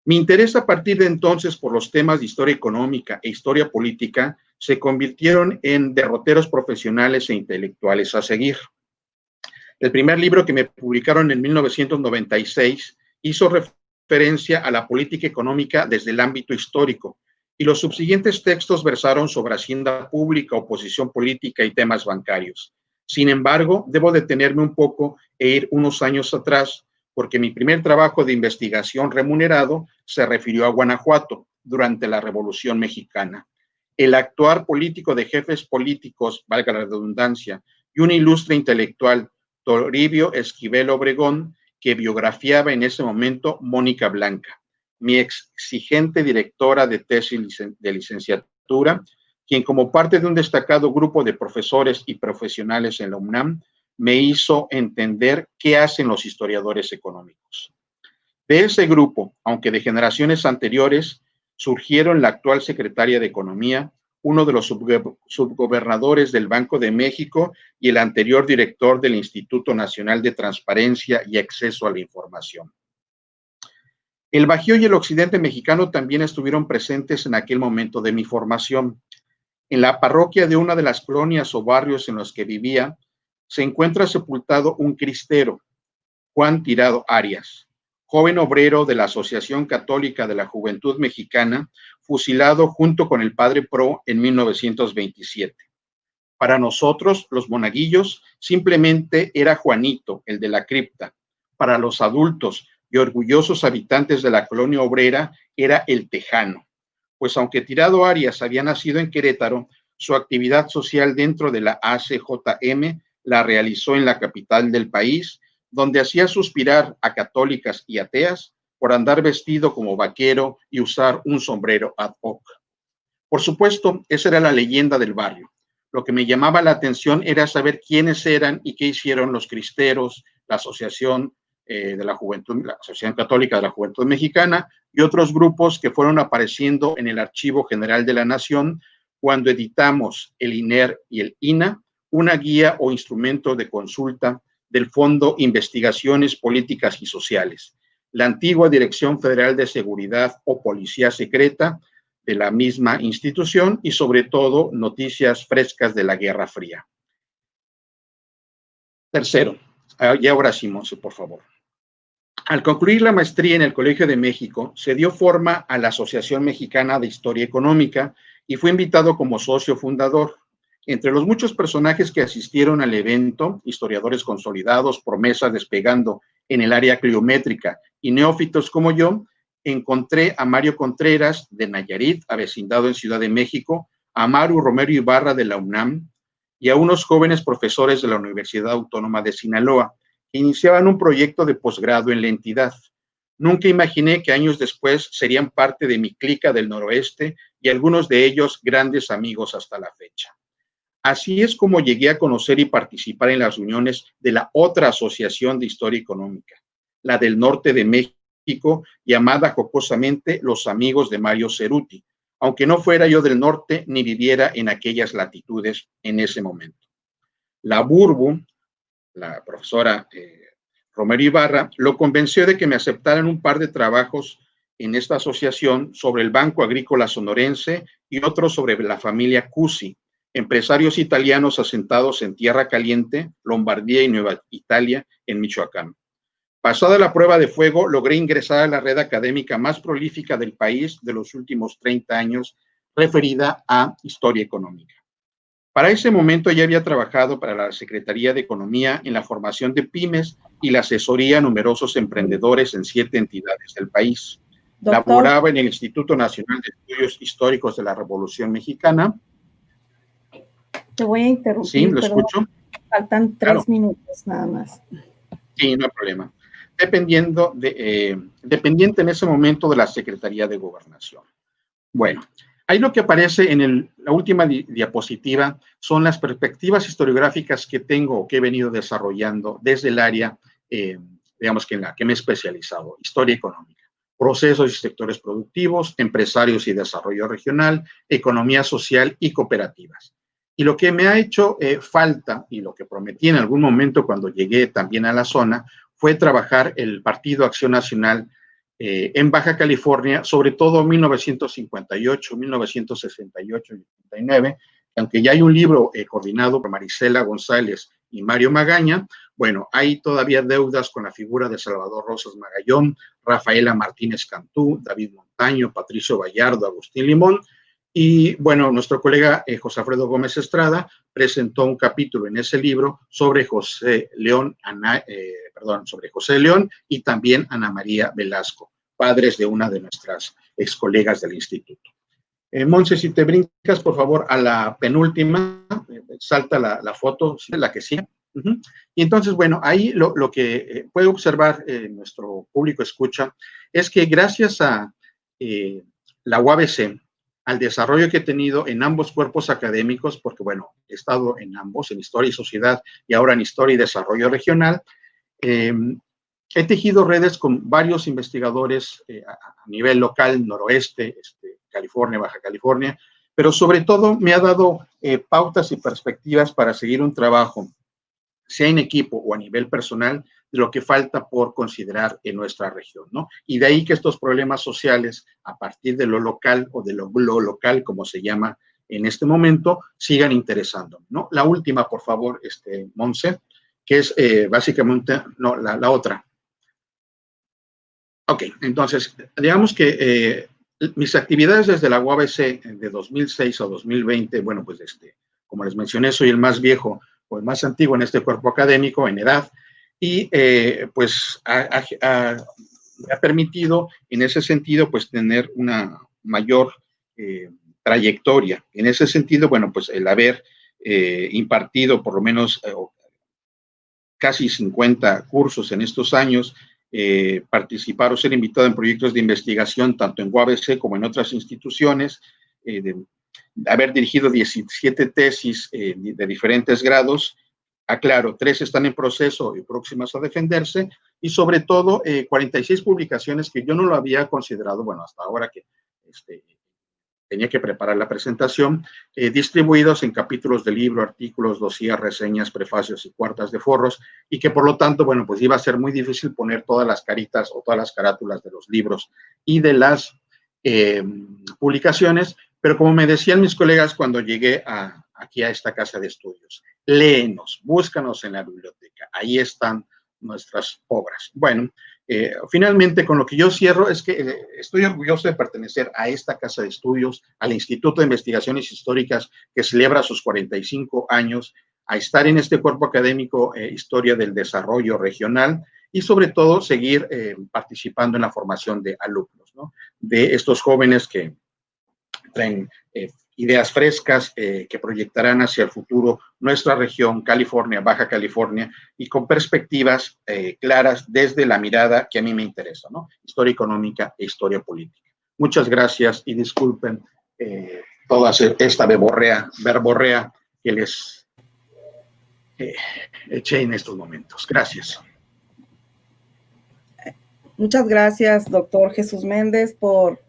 Mi interés a partir de entonces por los temas de historia económica e historia política se convirtieron en derroteros profesionales e intelectuales a seguir. El primer libro que me publicaron en 1996 hizo referencia a la política económica desde el ámbito histórico, y los subsiguientes textos versaron sobre hacienda pública, oposición política y temas bancarios. Sin embargo, debo detenerme un poco e ir unos años atrás, porque mi primer trabajo de investigación remunerado se refirió a Guanajuato durante la Revolución Mexicana. El actuar político de jefes políticos, valga la redundancia, y un ilustre intelectual, Toribio Esquivel Obregón, que biografiaba en ese momento Mónica Blanca, mi exigente directora de tesis de licenciatura, quien como parte de un destacado grupo de profesores y profesionales en la UNAM, me hizo entender qué hacen los historiadores económicos. De ese grupo, aunque de generaciones anteriores, surgieron la actual secretaria de Economía, uno de los subgobernadores del Banco de México y el anterior director del Instituto Nacional de Transparencia y Acceso a la Información. El Bajío y el occidente mexicano también estuvieron presentes en aquel momento de mi formación. En la parroquia de una de las colonias o barrios en los que vivía, se encuentra sepultado un cristero, Juan Tirado Arias, joven obrero de la Asociación Católica de la Juventud Mexicana, fusilado junto con el padre Pro en 1927. Para nosotros, los monaguillos, simplemente era Juanito, el de la cripta. Para los adultos y orgullosos habitantes de la colonia obrera, era el Tejano. Pues aunque Tirado Arias había nacido en Querétaro, su actividad social dentro de la ACJM la realizó en la capital del país, donde hacía suspirar a católicas y ateas por andar vestido como vaquero y usar un sombrero ad hoc. Por supuesto, esa era la leyenda del barrio. Lo que me llamaba la atención era saber quiénes eran y qué hicieron los cristeros, la Asociación de la Juventud, la Asociación Católica de la Juventud Mexicana y otros grupos que fueron apareciendo en el Archivo General de la Nación cuando editamos el INER y el INA, una guía o instrumento de consulta del Fondo Investigaciones Políticas y Sociales, la antigua Dirección Federal de Seguridad o Policía Secreta de la misma institución y sobre todo noticias frescas de la Guerra Fría. Tercero, y ahora sí, Monse, por favor. Al concluir la maestría en el Colegio de México, se dio forma a la Asociación Mexicana de Historia Económica y fue invitado como socio fundador. Entre los muchos personajes que asistieron al evento, historiadores consolidados, promesas despegando en el área cliométrica y neófitos como yo, encontré a Mario Contreras de Nayarit, avecindado en Ciudad de México, a Maru Romero Ibarra de la UNAM y a unos jóvenes profesores de la Universidad Autónoma de Sinaloa, que iniciaban un proyecto de posgrado en la entidad. Nunca imaginé que años después serían parte de mi clica del noroeste y algunos de ellos grandes amigos hasta la fecha. Así es como llegué a conocer y participar en las reuniones de la otra Asociación de Historia Económica, la del Norte de México, llamada jocosamente Los Amigos de Mario Ceruti, aunque no fuera yo del norte ni viviera en aquellas latitudes en ese momento. La Burbu, la profesora Romero Ibarra, lo convenció de que me aceptaran un par de trabajos en esta asociación sobre el Banco Agrícola Sonorense y otro sobre la familia Cusi, empresarios italianos asentados en Tierra Caliente, Lombardía y Nueva Italia, en Michoacán. Pasada la prueba de fuego, logré ingresar a la red académica más prolífica del país de los últimos 30 años, referida a Historia Económica. Para ese momento ya había trabajado para la Secretaría de Economía en la formación de pymes y la asesoría a numerosos emprendedores en 7 entidades del país. Doctor. Laboraba en el Instituto Nacional de Estudios Históricos de la Revolución Mexicana. Te voy a interrumpir. Sí, lo escucho. Faltan 3 minutos nada más. Sí, no hay problema. Dependiente en ese momento de la Secretaría de Gobernación. Bueno, ahí lo que aparece en la última diapositiva son las perspectivas historiográficas que tengo o que he venido desarrollando desde el área, digamos que en la que me he especializado, historia económica, procesos y sectores productivos, empresarios y desarrollo regional, economía social y cooperativas. Y lo que me ha hecho falta, y lo que prometí en algún momento cuando llegué también a la zona, fue trabajar el Partido Acción Nacional en Baja California, sobre todo 1958, 1968 y 89, aunque ya hay un libro coordinado por Marisela González y Mario Magaña, bueno, hay todavía deudas con la figura de Salvador Rosas Magallón, Rafaela Martínez Cantú, David Montaño, Patricio Vallardo, Agustín Limón, y bueno, nuestro colega José Alfredo Gómez Estrada presentó un capítulo en ese libro sobre José León y también Ana María Velasco, padres de una de nuestras ex colegas del instituto. Monse, si te brincas, por favor, a la penúltima, salta la foto, la que sigue. Y entonces, bueno, ahí lo que puede observar nuestro público escucha es que gracias a la UABC, al desarrollo que he tenido en ambos cuerpos académicos, porque bueno, he estado en ambos, en Historia y Sociedad y ahora en Historia y Desarrollo Regional, he tejido redes con varios investigadores a nivel local, noroeste, California, Baja California, pero sobre todo me ha dado pautas y perspectivas para seguir un trabajo, sea en equipo o a nivel personal, de lo que falta por considerar en nuestra región, ¿no? Y de ahí que estos problemas sociales, a partir de lo local o de lo local, como se llama en este momento, sigan interesándome, ¿no? La última, por favor, Monse, que es básicamente, no, la otra. Ok, entonces, digamos que mis actividades desde la UABC de 2006 a 2020, bueno, pues como les mencioné, soy el más viejo o el más antiguo en este cuerpo académico en edad, y pues me ha permitido en ese sentido pues tener una mayor trayectoria. En ese sentido, bueno, pues el haber impartido por lo menos casi 50 cursos en estos años, participar o ser invitado en proyectos de investigación tanto en UABC como en otras instituciones, de haber dirigido 17 tesis de diferentes grados. Aclaro, 3 están en proceso y próximas a defenderse, y sobre todo 46 publicaciones que yo no lo había considerado, bueno, hasta ahora que tenía que preparar la presentación, distribuidos en capítulos de libro, artículos, dossier, reseñas, prefacios y cuartas de forros, y que por lo tanto, bueno, pues iba a ser muy difícil poner todas las caritas o todas las carátulas de los libros y de las publicaciones, pero como me decían mis colegas cuando llegué aquí a esta casa de estudios, léenos, búscanos en la biblioteca, ahí están nuestras obras. Bueno, finalmente con lo que yo cierro es que estoy orgulloso de pertenecer a esta casa de estudios, al Instituto de Investigaciones Históricas que celebra sus 45 años, a estar en este cuerpo académico Historia del Desarrollo Regional y sobre todo seguir participando en la formación de alumnos, ¿no? De estos jóvenes que traen ideas frescas que proyectarán hacia el futuro nuestra región, California, Baja California, y con perspectivas claras desde la mirada que a mí me interesa, ¿no? Historia económica e historia política. Muchas gracias y disculpen toda esta verborrea que les eché en estos momentos. Gracias. Muchas gracias, doctor Jesús Méndez, por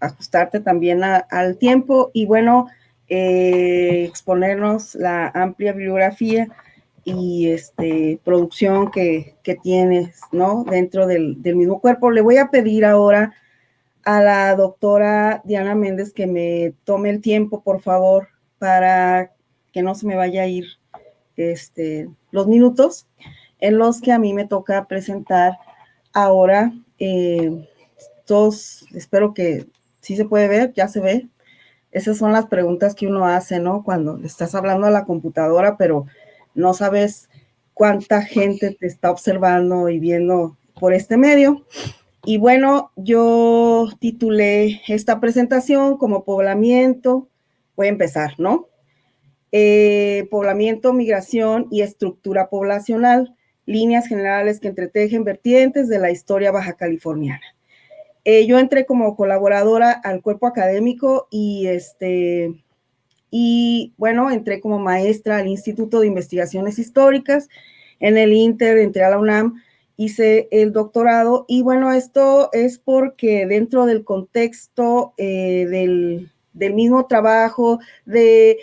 ajustarte también al tiempo y bueno, exponernos la amplia bibliografía y producción que tienes, ¿no? Dentro del mismo cuerpo. Le voy a pedir ahora a la doctora Diana Méndez que me tome el tiempo, por favor, para que no se me vaya a ir los minutos en los que a mí me toca presentar ahora. Todos, espero que sí se puede ver, ya se ve. Esas son las preguntas que uno hace, ¿no? Cuando le estás hablando a la computadora, pero no sabes cuánta gente te está observando y viendo por este medio. Y bueno, yo titulé esta presentación como poblamiento. Voy a empezar, ¿no? Poblamiento, migración y estructura poblacional, líneas generales que entretejen vertientes de la historia baja californiana. Yo entré como colaboradora al cuerpo académico y bueno, entré como maestra al Instituto de Investigaciones Históricas. En el Inter entré a la UNAM, hice el doctorado y bueno, esto es porque dentro del contexto del mismo trabajo, de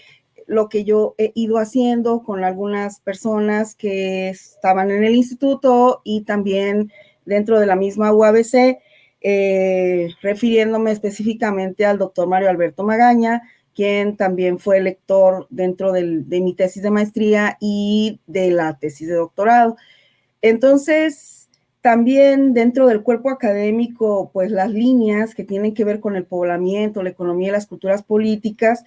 lo que yo he ido haciendo con algunas personas que estaban en el instituto y también dentro de la misma UABC, refiriéndome específicamente al doctor Mario Alberto Magaña, quien también fue lector dentro de mi tesis de maestría y de la tesis de doctorado. Entonces, también dentro del cuerpo académico, pues las líneas que tienen que ver con el poblamiento, la economía y las culturas políticas,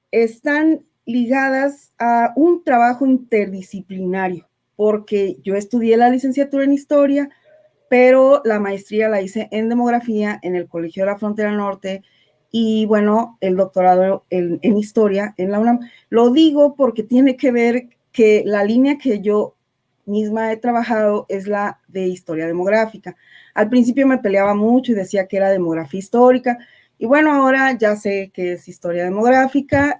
están ligadas a un trabajo interdisciplinario, porque yo estudié la licenciatura en historia, pero la maestría la hice en demografía en el Colegio de la Frontera Norte y bueno, el doctorado en historia en la UNAM. Lo digo porque tiene que ver que la línea que yo misma he trabajado es la de historia demográfica. Al principio me peleaba mucho y decía que era demografía histórica, y bueno, ahora ya sé que es historia demográfica.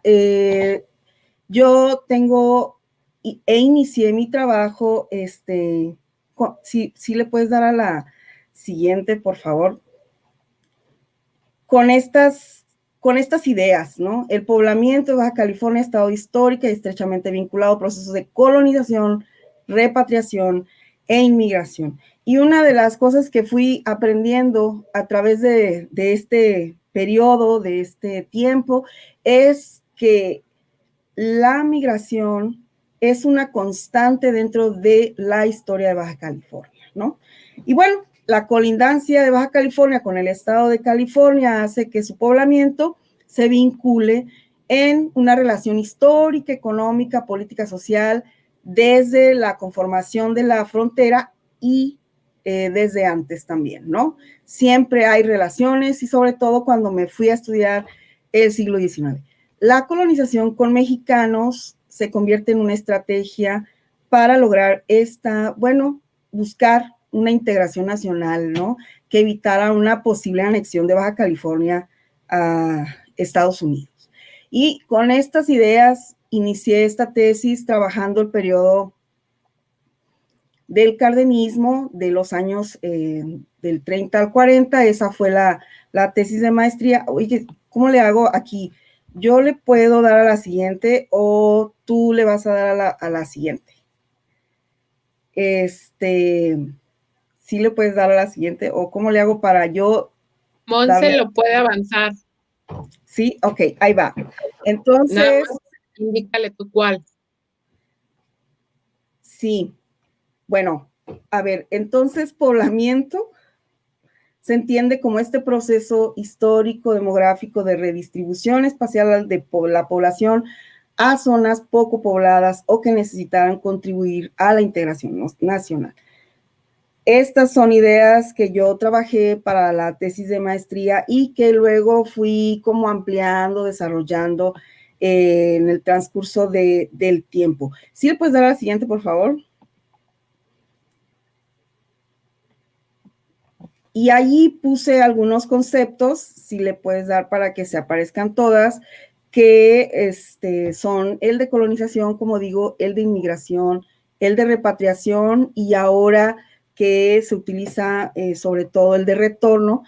Yo tengo e inicié mi trabajo, si le puedes dar a la siguiente, por favor, con estas ideas, ¿no? El poblamiento de Baja California, estado histórica y estrechamente vinculado a procesos de colonización, repatriación e inmigración. Y una de las cosas que fui aprendiendo a través de este periodo, de este tiempo, es que la migración es una constante dentro de la historia de Baja California, ¿no? Y bueno, la colindancia de Baja California con el estado de California hace que su poblamiento se vincule en una relación histórica, económica, política, social, desde la conformación de la frontera y desde antes también, ¿no? Siempre hay relaciones y sobre todo cuando me fui a estudiar el siglo XIX. La colonización con mexicanos se convierte en una estrategia para lograr buscar una integración nacional, ¿no? Que evitara una posible anexión de Baja California a Estados Unidos. Y con estas ideas inicié esta tesis trabajando el periodo del cardenismo de los años del 30 al 40. Esa fue la tesis de maestría. Oye, ¿cómo le hago aquí? Yo le puedo dar a la siguiente o tú le vas a dar a la siguiente. Sí le puedes dar a la siguiente o cómo le hago para yo. Monse lo puede avanzar. Sí, ok, ahí va. Entonces. Indícale tú cuál. Sí. Bueno, a ver, entonces poblamiento se entiende como este proceso histórico, demográfico de redistribución espacial de la población a zonas poco pobladas o que necesitaran contribuir a la integración nacional. Estas son ideas que yo trabajé para la tesis de maestría y que luego fui como ampliando, desarrollando en el transcurso del tiempo. ¿Sí le puedes dar a la siguiente, por favor? Y allí puse algunos conceptos, si le puedes dar para que se aparezcan todas, que son el de colonización, como digo, el de inmigración, el de repatriación y ahora que se utiliza sobre todo el de retorno,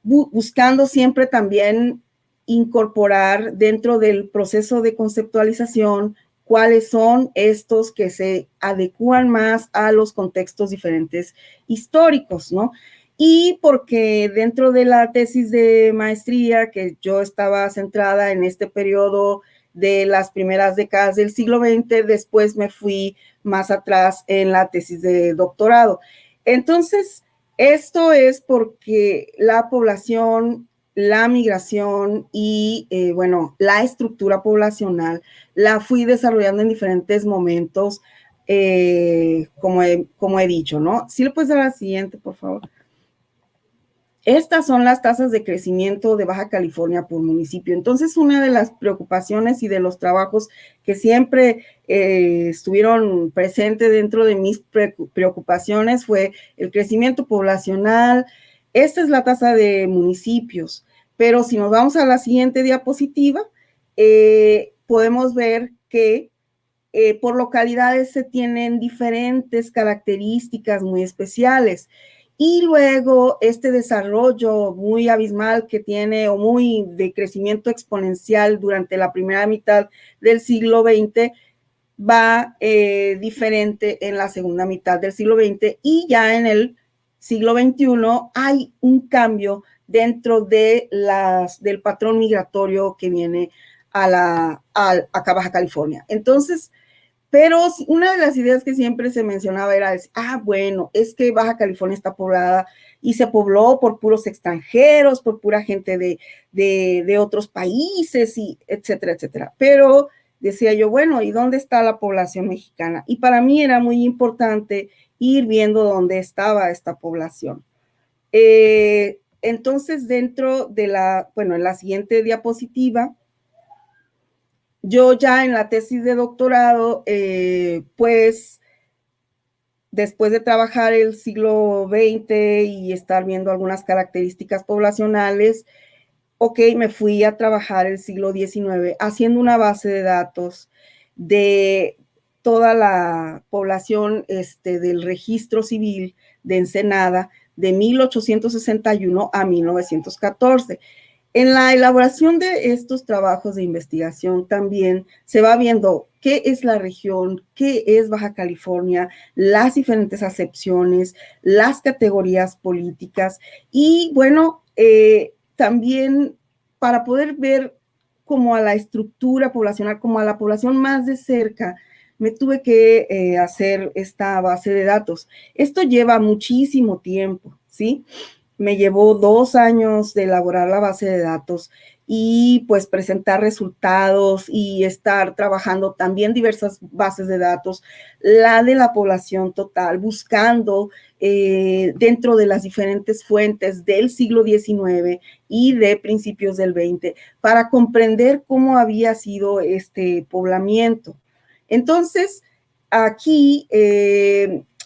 buscando siempre también incorporar dentro del proceso de conceptualización cuáles son estos que se adecúan más a los contextos diferentes históricos, ¿no? Y porque dentro de la tesis de maestría, que yo estaba centrada en este periodo de las primeras décadas del siglo XX, después me fui más atrás en la tesis de doctorado. Entonces, esto es porque la población, la migración y, bueno, la estructura poblacional la fui desarrollando en diferentes momentos, como he dicho, ¿no? ¿Sí le puedes dar a la siguiente, por favor? Estas son las tasas de crecimiento de Baja California por municipio. Entonces, una de las preocupaciones y de los trabajos que siempre estuvieron presentes dentro de mis preocupaciones fue el crecimiento poblacional. Esta es la tasa de municipios, pero si nos vamos a la siguiente diapositiva, podemos ver que por localidades se tienen diferentes características muy especiales. Y luego este desarrollo muy abismal que tiene o muy de crecimiento exponencial durante la primera mitad del siglo XX va diferente en la segunda mitad del siglo XX y ya en el siglo XXI hay un cambio dentro de del patrón migratorio que viene acá a Baja California. Entonces, pero una de las ideas que siempre se mencionaba era, bueno, es que Baja California está poblada y se pobló por puros extranjeros, por pura gente de otros países, y etcétera, etcétera. Pero decía yo, bueno, ¿y dónde está la población mexicana? Y para mí era muy importante ir viendo dónde estaba esta población. Entonces, dentro de en la siguiente diapositiva, yo ya en la tesis de doctorado, pues después de trabajar el siglo XX y estar viendo algunas características poblacionales, me fui a trabajar el siglo XIX haciendo una base de datos de toda la población del registro civil de Ensenada de 1861 a 1914. En la elaboración de estos trabajos de investigación también se va viendo qué es la región, qué es Baja California, las diferentes acepciones, las categorías políticas y bueno, también para poder ver como a la estructura poblacional, como a la población más de cerca, me tuve que hacer esta base de datos. Esto lleva muchísimo tiempo, ¿sí? Me llevó 2 años de elaborar la base de datos y pues presentar resultados y estar trabajando también diversas bases de datos, la de la población total, buscando dentro de las diferentes fuentes del siglo XIX y de principios del XX para comprender cómo había sido este poblamiento. Entonces, aquí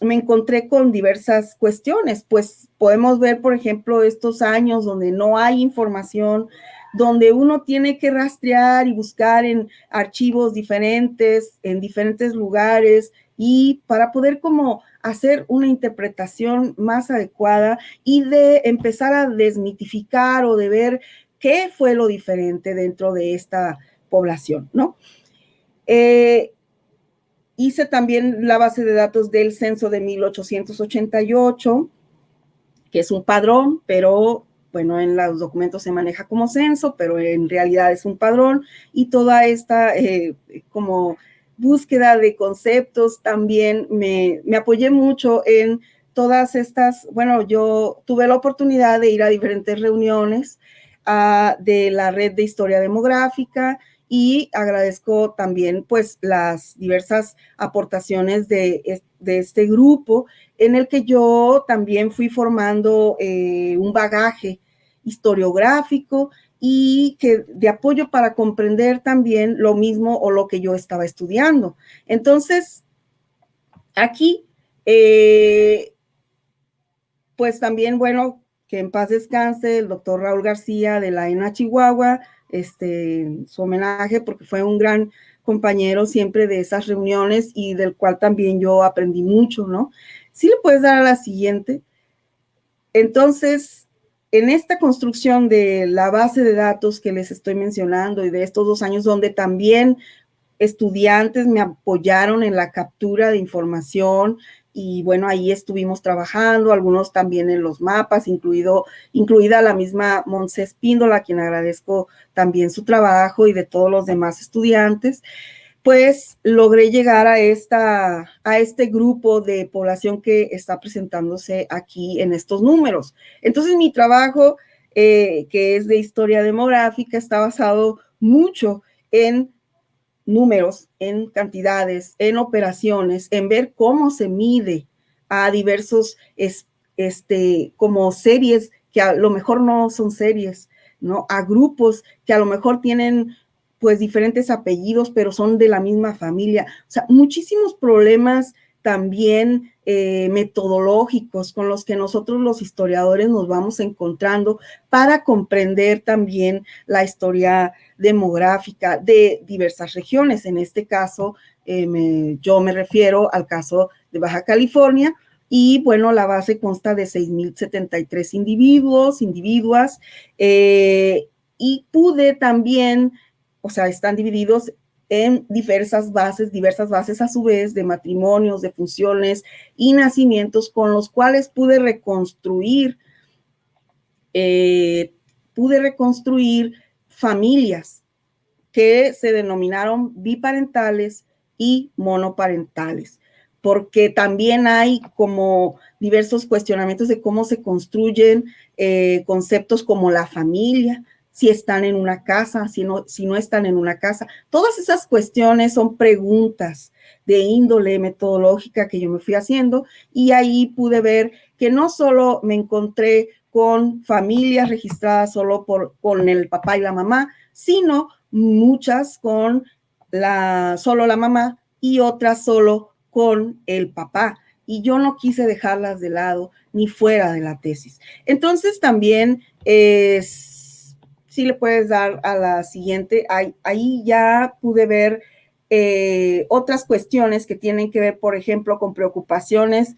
me encontré con diversas cuestiones, pues podemos ver, por ejemplo, estos años donde no hay información, donde uno tiene que rastrear y buscar en archivos diferentes, en diferentes lugares, y para poder como hacer una interpretación más adecuada y de empezar a desmitificar o de ver qué fue lo diferente dentro de esta población, ¿no? Hice también la base de datos del censo de 1888, que es un padrón, pero bueno, en los documentos se maneja como censo, pero en realidad es un padrón, y toda esta como búsqueda de conceptos también me apoyé mucho en todas estas, bueno, yo tuve la oportunidad de ir a diferentes reuniones de la red de historia demográfica, y agradezco también pues las diversas aportaciones de este grupo en el que yo también fui formando un bagaje historiográfico y que de apoyo para comprender también lo mismo o lo que yo estaba estudiando. Entonces, aquí, pues también, bueno, que en paz descanse el doctor Raúl García de la ENA Chihuahua, su homenaje, porque fue un gran compañero siempre de esas reuniones y del cual también yo aprendí mucho, ¿no? Sí le puedes dar a la siguiente. Entonces, en esta construcción de la base de datos que les estoy mencionando y de estos 2 años donde también estudiantes me apoyaron en la captura de información y bueno, ahí estuvimos trabajando, algunos también en los mapas, incluida la misma Montse Espíndola, a quien agradezco también su trabajo y de todos los demás estudiantes. Pues logré llegar a este grupo de población que está presentándose aquí en estos números. Entonces mi trabajo, que es de historia demográfica, está basado mucho en números, en cantidades, en operaciones, en ver cómo se mide a diversos, como series que a lo mejor no son series, ¿no? A grupos que a lo mejor tienen pues diferentes apellidos, pero son de la misma familia. O sea, muchísimos problemas también metodológicos con los que nosotros los historiadores nos vamos encontrando para comprender también la historia demográfica de diversas regiones. En este caso, yo me refiero al caso de Baja California, y bueno, la base consta de 6,073 individuas, y pude también, o sea, están divididos en diversas bases a su vez de matrimonios, de funciones y nacimientos, con los cuales pude reconstruir familias que se denominaron biparentales y monoparentales, porque también hay como diversos cuestionamientos de cómo se construyen conceptos como la familia, si están en una casa, si no están en una casa. Todas esas cuestiones son preguntas de índole metodológica que yo me fui haciendo, y ahí pude ver que no solo me encontré con familias registradas solo con el papá y la mamá, sino muchas con solo la mamá y otras solo con el papá. Y yo no quise dejarlas de lado ni fuera de la tesis. Entonces también, si le puedes dar a la siguiente, ahí ya pude ver otras cuestiones que tienen que ver, por ejemplo, con preocupaciones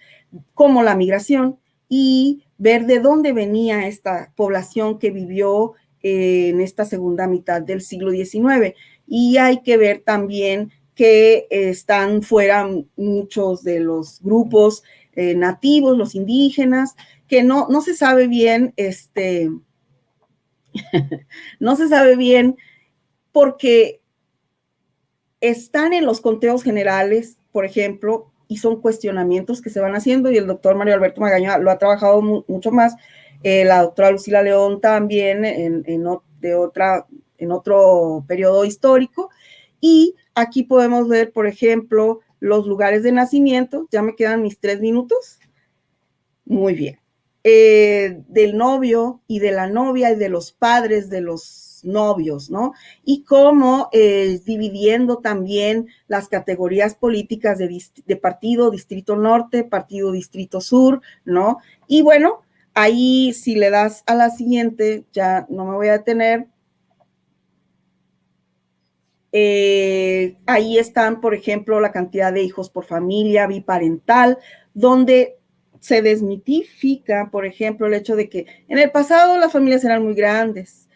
como la migración, y ver de dónde venía esta población que vivió en esta segunda mitad del siglo XIX. Y hay que ver también que están fuera muchos de los grupos nativos, los indígenas, que no se sabe bien, no se sabe bien porque están en los conteos generales, por ejemplo, y son cuestionamientos que se van haciendo, y el doctor Mario Alberto Magaña lo ha trabajado mucho más, la doctora Lucila León también en otro periodo histórico, y aquí podemos ver, por ejemplo, los lugares de nacimiento. Ya me quedan mis 3 minutos. Muy bien. Del novio y de la novia y de los padres de los novios, ¿no? Y cómo dividiendo también las categorías políticas de partido, distrito norte, partido, distrito sur, ¿no? Y bueno, ahí si le das a la siguiente, ya no me voy a detener. Ahí están, por ejemplo, la cantidad de hijos por familia, biparental, donde se desmitifica, por ejemplo, el hecho de que en el pasado las familias eran muy grandes,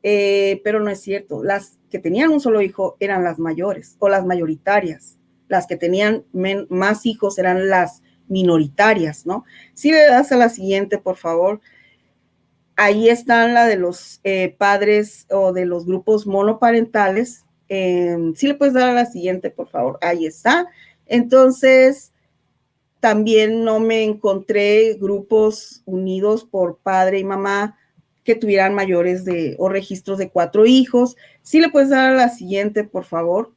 pero no es cierto. Las que tenían un solo hijo eran las mayores o las mayoritarias. Las que tenían más hijos eran las minoritarias, ¿no? Si le das a la siguiente, por favor. Ahí están la de los padres o de los grupos monoparentales. Si le puedes dar a la siguiente, por favor. Ahí está. Entonces, también no me encontré grupos unidos por padre y mamá que tuvieran mayores o registros de 4 hijos. Si le puedes dar a la siguiente, por favor.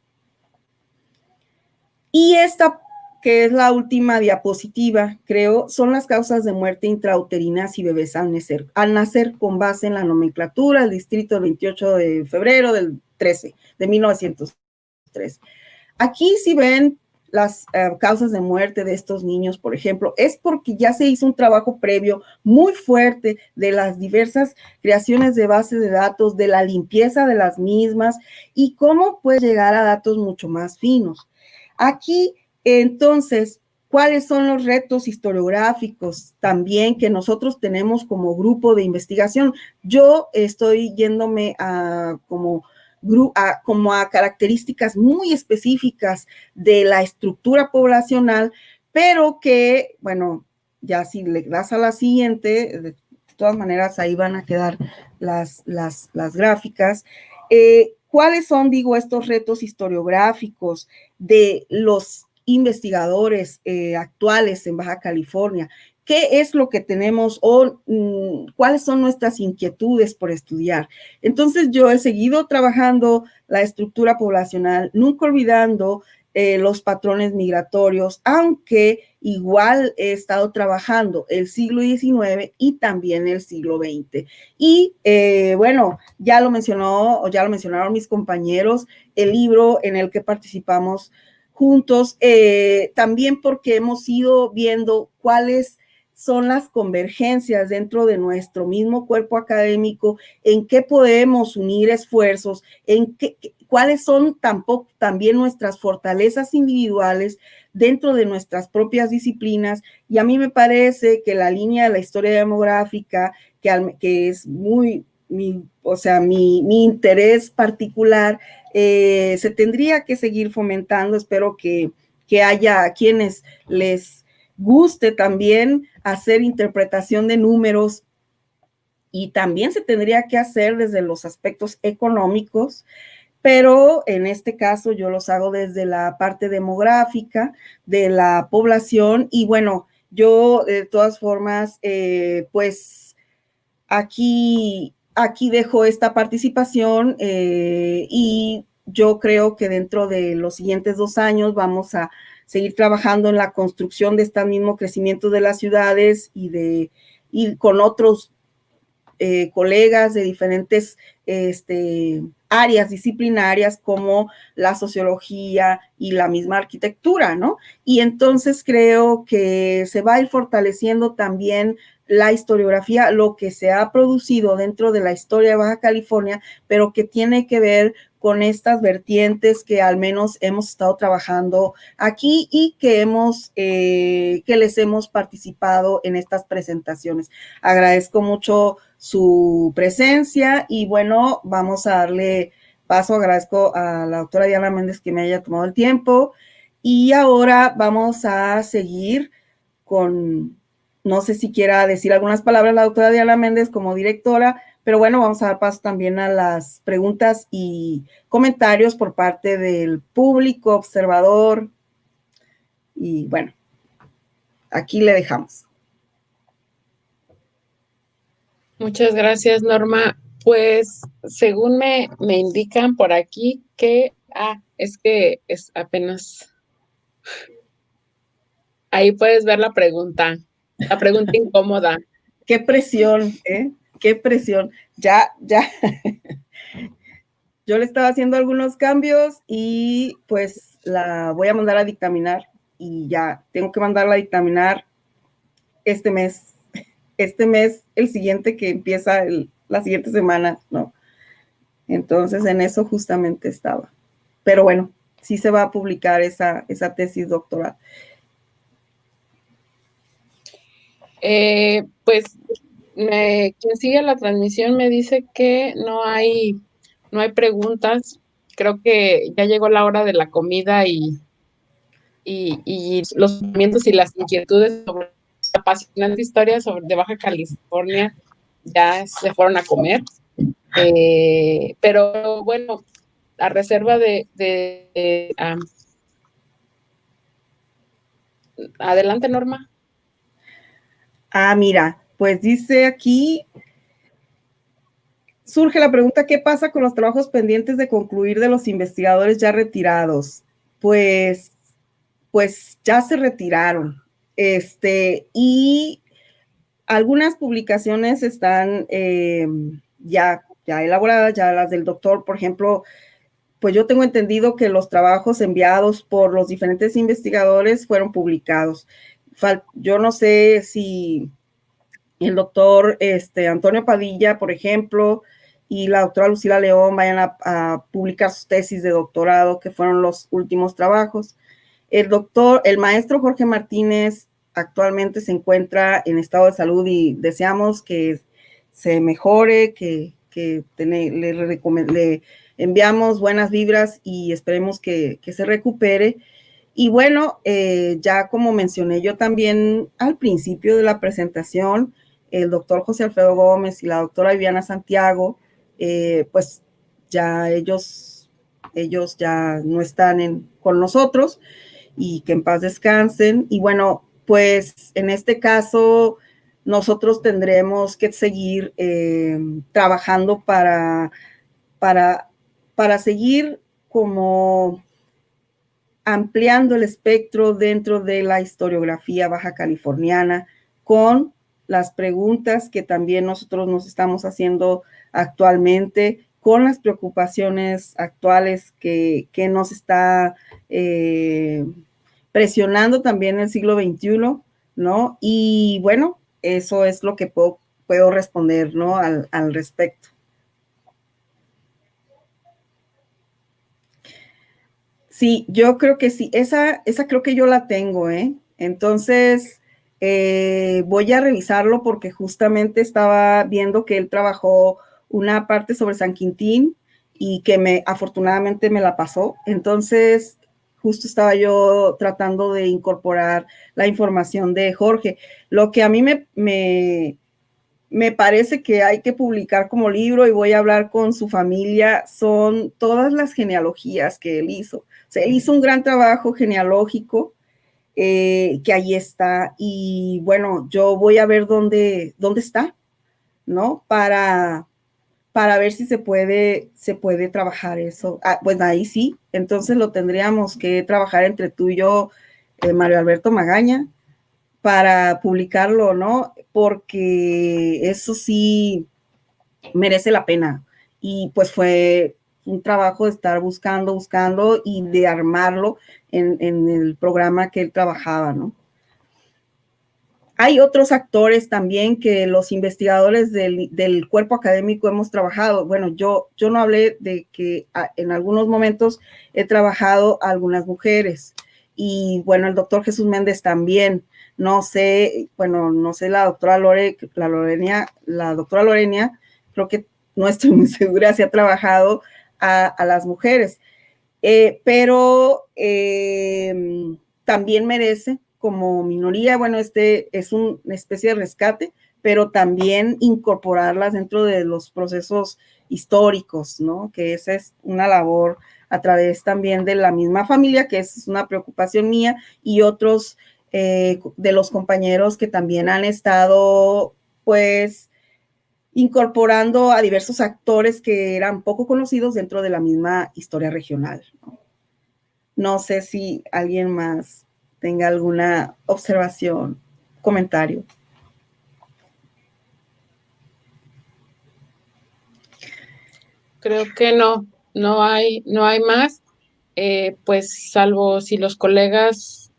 Y esta, que es la última diapositiva, creo, son las causas de muerte intrauterinas y bebés al nacer con base en la nomenclatura del distrito del 28 de febrero del 13, de 1913. Aquí, si ven, las causas de muerte de estos niños, por ejemplo, es porque ya se hizo un trabajo previo muy fuerte de las diversas creaciones de bases de datos, de la limpieza de las mismas y cómo puede llegar a datos mucho más finos. Aquí, entonces, ¿cuáles son los retos historiográficos también que nosotros tenemos como grupo de investigación? Yo estoy yéndome a como a características muy específicas de la estructura poblacional, pero que, bueno, ya si le das a la siguiente, de todas maneras ahí van a quedar las gráficas. ¿Cuáles son, digo, estos retos historiográficos de los investigadores actuales en Baja California? ¿Qué es lo que tenemos o cuáles son nuestras inquietudes por estudiar? Entonces yo he seguido trabajando la estructura poblacional, nunca olvidando los patrones migratorios, aunque igual he estado trabajando el siglo XIX y también el siglo XX. Y bueno, ya lo mencionaron mis compañeros, el libro en el que participamos juntos, también porque hemos ido viendo cuáles son las convergencias dentro de nuestro mismo cuerpo académico, en qué podemos unir esfuerzos, cuáles son también nuestras fortalezas individuales dentro de nuestras propias disciplinas. Y a mí me parece que la línea de la historia demográfica, que es mi interés particular, se tendría que seguir fomentando. Espero que haya quienes les guste también hacer interpretación de números, y también se tendría que hacer desde los aspectos económicos, pero en este caso yo los hago desde la parte demográfica de la población. Y bueno, yo de todas formas, pues aquí dejo esta participación, y yo creo que dentro de los siguientes 2 años vamos a seguir trabajando en la construcción de este mismo crecimiento de las ciudades y con otros colegas de diferentes áreas disciplinarias como la sociología y la misma arquitectura, ¿no? Y entonces creo que se va a ir fortaleciendo también la historiografía, lo que se ha producido dentro de la historia de Baja California, pero que tiene que ver con estas vertientes que al menos hemos estado trabajando aquí y que les hemos participado en estas presentaciones. Agradezco mucho su presencia y bueno, vamos a darle paso. Agradezco a la doctora Diana Méndez que me haya tomado el tiempo, y ahora vamos a seguir con, no sé si quiera decir algunas palabras la doctora Diana Méndez como directora, pero bueno, vamos a dar paso también a las preguntas y comentarios por parte del público observador. Y bueno, aquí le dejamos. Muchas gracias, Norma. Pues según me indican por aquí que, es que es apenas, ahí puedes ver la pregunta incómoda. Qué presión, ¿eh? Qué presión. Ya. Yo le estaba haciendo algunos cambios y pues la voy a mandar a dictaminar, y ya tengo que mandarla a dictaminar este mes, el siguiente que empieza la siguiente semana, ¿no? Entonces en eso justamente estaba. Pero bueno, sí se va a publicar esa tesis doctoral. Pues quien sigue la transmisión me dice que no hay preguntas. Creo que ya llegó la hora de la comida y los pensamientos y las inquietudes sobre la apasionante historia de Baja California ya se fueron a comer. Pero bueno, a reserva adelante, Norma. Mira, pues dice aquí, surge la pregunta: ¿qué pasa con los trabajos pendientes de concluir de los investigadores ya retirados? Pues ya se retiraron. Y algunas publicaciones están ya elaboradas, ya las del doctor, por ejemplo, pues yo tengo entendido que los trabajos enviados por los diferentes investigadores fueron publicados. Yo no sé si el doctor Antonio Padilla, por ejemplo, y la doctora Lucila León vayan a publicar sus tesis de doctorado, que fueron los últimos trabajos. El maestro Jorge Martínez actualmente se encuentra en estado de salud y deseamos que se mejore, que le enviamos buenas vibras y esperemos que se recupere. Y bueno, ya como mencioné yo también al principio de la presentación, el doctor José Alfredo Gómez y la doctora Viviana Santiago, pues ya ellos ya no están con nosotros y que en paz descansen. Y bueno, pues en este caso nosotros tendremos que seguir trabajando para seguir como ampliando el espectro dentro de la historiografía baja californiana con las preguntas que también nosotros nos estamos haciendo actualmente, con las preocupaciones actuales que nos está presionando también el siglo XXI, ¿no? Y bueno, eso es lo que puedo responder, ¿no? Al respecto. Sí, yo creo que sí, esa creo que yo la tengo, ¿eh? Entonces, voy a revisarlo porque justamente estaba viendo que él trabajó una parte sobre San Quintín y que afortunadamente me la pasó. Entonces, justo estaba yo tratando de incorporar la información de Jorge. Lo que a mí me parece que hay que publicar como libro, y voy a hablar con su familia, son todas las genealogías que él hizo. O sea, él hizo un gran trabajo genealógico que ahí está, y bueno, yo voy a ver dónde está, ¿no? Para ver si se puede trabajar eso. Pues ahí sí, entonces lo tendríamos que trabajar entre tú y yo, Mario Alberto Magaña, para publicarlo, ¿no? Porque eso sí merece la pena. Y pues fue un trabajo de estar buscando y de armarlo en el programa que él trabajaba, ¿no? Hay otros actores también que los investigadores del cuerpo académico hemos trabajado. Bueno, yo no hablé de que en algunos momentos he trabajado a algunas mujeres, y bueno, el doctor Jesús Méndez también. No sé la doctora Lorenia, creo que no estoy muy segura si ha trabajado a las mujeres, pero también merece como minoría, bueno, es una especie de rescate, pero también incorporarlas dentro de los procesos históricos, ¿no? Que esa es una labor a través también de la misma familia, que es una preocupación mía, y otros de los compañeros que también han estado, pues, incorporando a diversos actores que eran poco conocidos dentro de la misma historia regional, ¿no? No sé si alguien más tenga alguna observación, comentario. Creo que no hay más, pues salvo si las colegas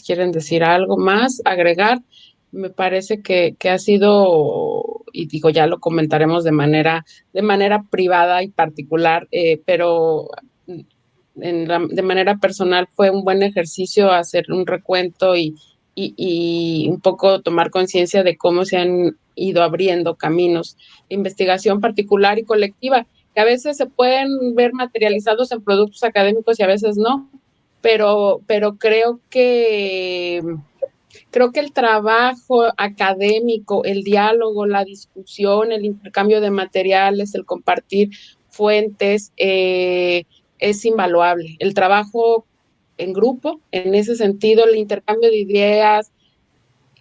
quieren decir algo más, agregar. Me parece que ha sido, y digo, ya lo comentaremos de manera privada y particular, pero de manera personal fue un buen ejercicio hacer un recuento y un poco tomar conciencia de cómo se han ido abriendo caminos de investigación particular y colectiva, que a veces se pueden ver materializados en productos académicos y a veces no, pero creo que el trabajo académico, el diálogo, la discusión, el intercambio de materiales, el compartir fuentes, es invaluable. El trabajo en grupo, en ese sentido, el intercambio de ideas,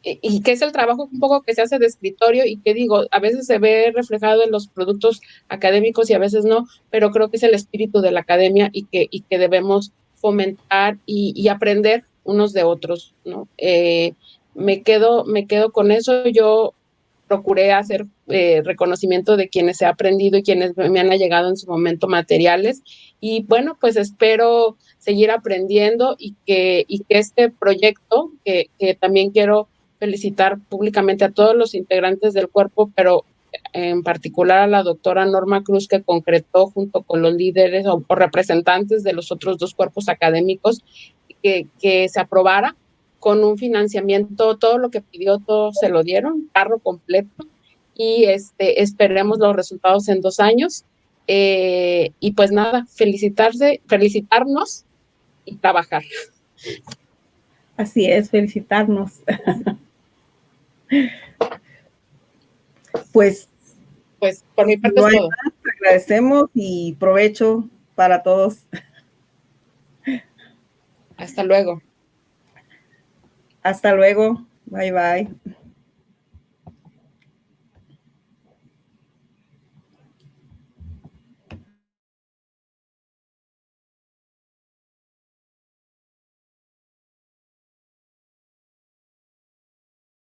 y que es el trabajo un poco que se hace de escritorio y que digo, a veces se ve reflejado en los productos académicos y a veces no, pero creo que es el espíritu de la academia y que debemos fomentar y aprender unos de otros, ¿no? Me quedo con eso. Yo procuré hacer reconocimiento de quienes he aprendido y quienes me han llegado en su momento materiales. Y bueno, pues espero seguir aprendiendo y que este proyecto, que también quiero felicitar públicamente a todos los integrantes del cuerpo, pero en particular a la doctora Norma Cruz, que concretó junto con los líderes o representantes de los otros dos cuerpos académicos que se aprobara con un financiamiento, todo lo que pidió, todo se lo dieron, carro completo, y esperemos los resultados en 2 años. Y pues nada, felicitarnos y trabajar. Así es, felicitarnos. Pues por mi parte no es hay todo. más, agradecemos y provecho para todos. Hasta luego. Hasta luego. Bye, bye.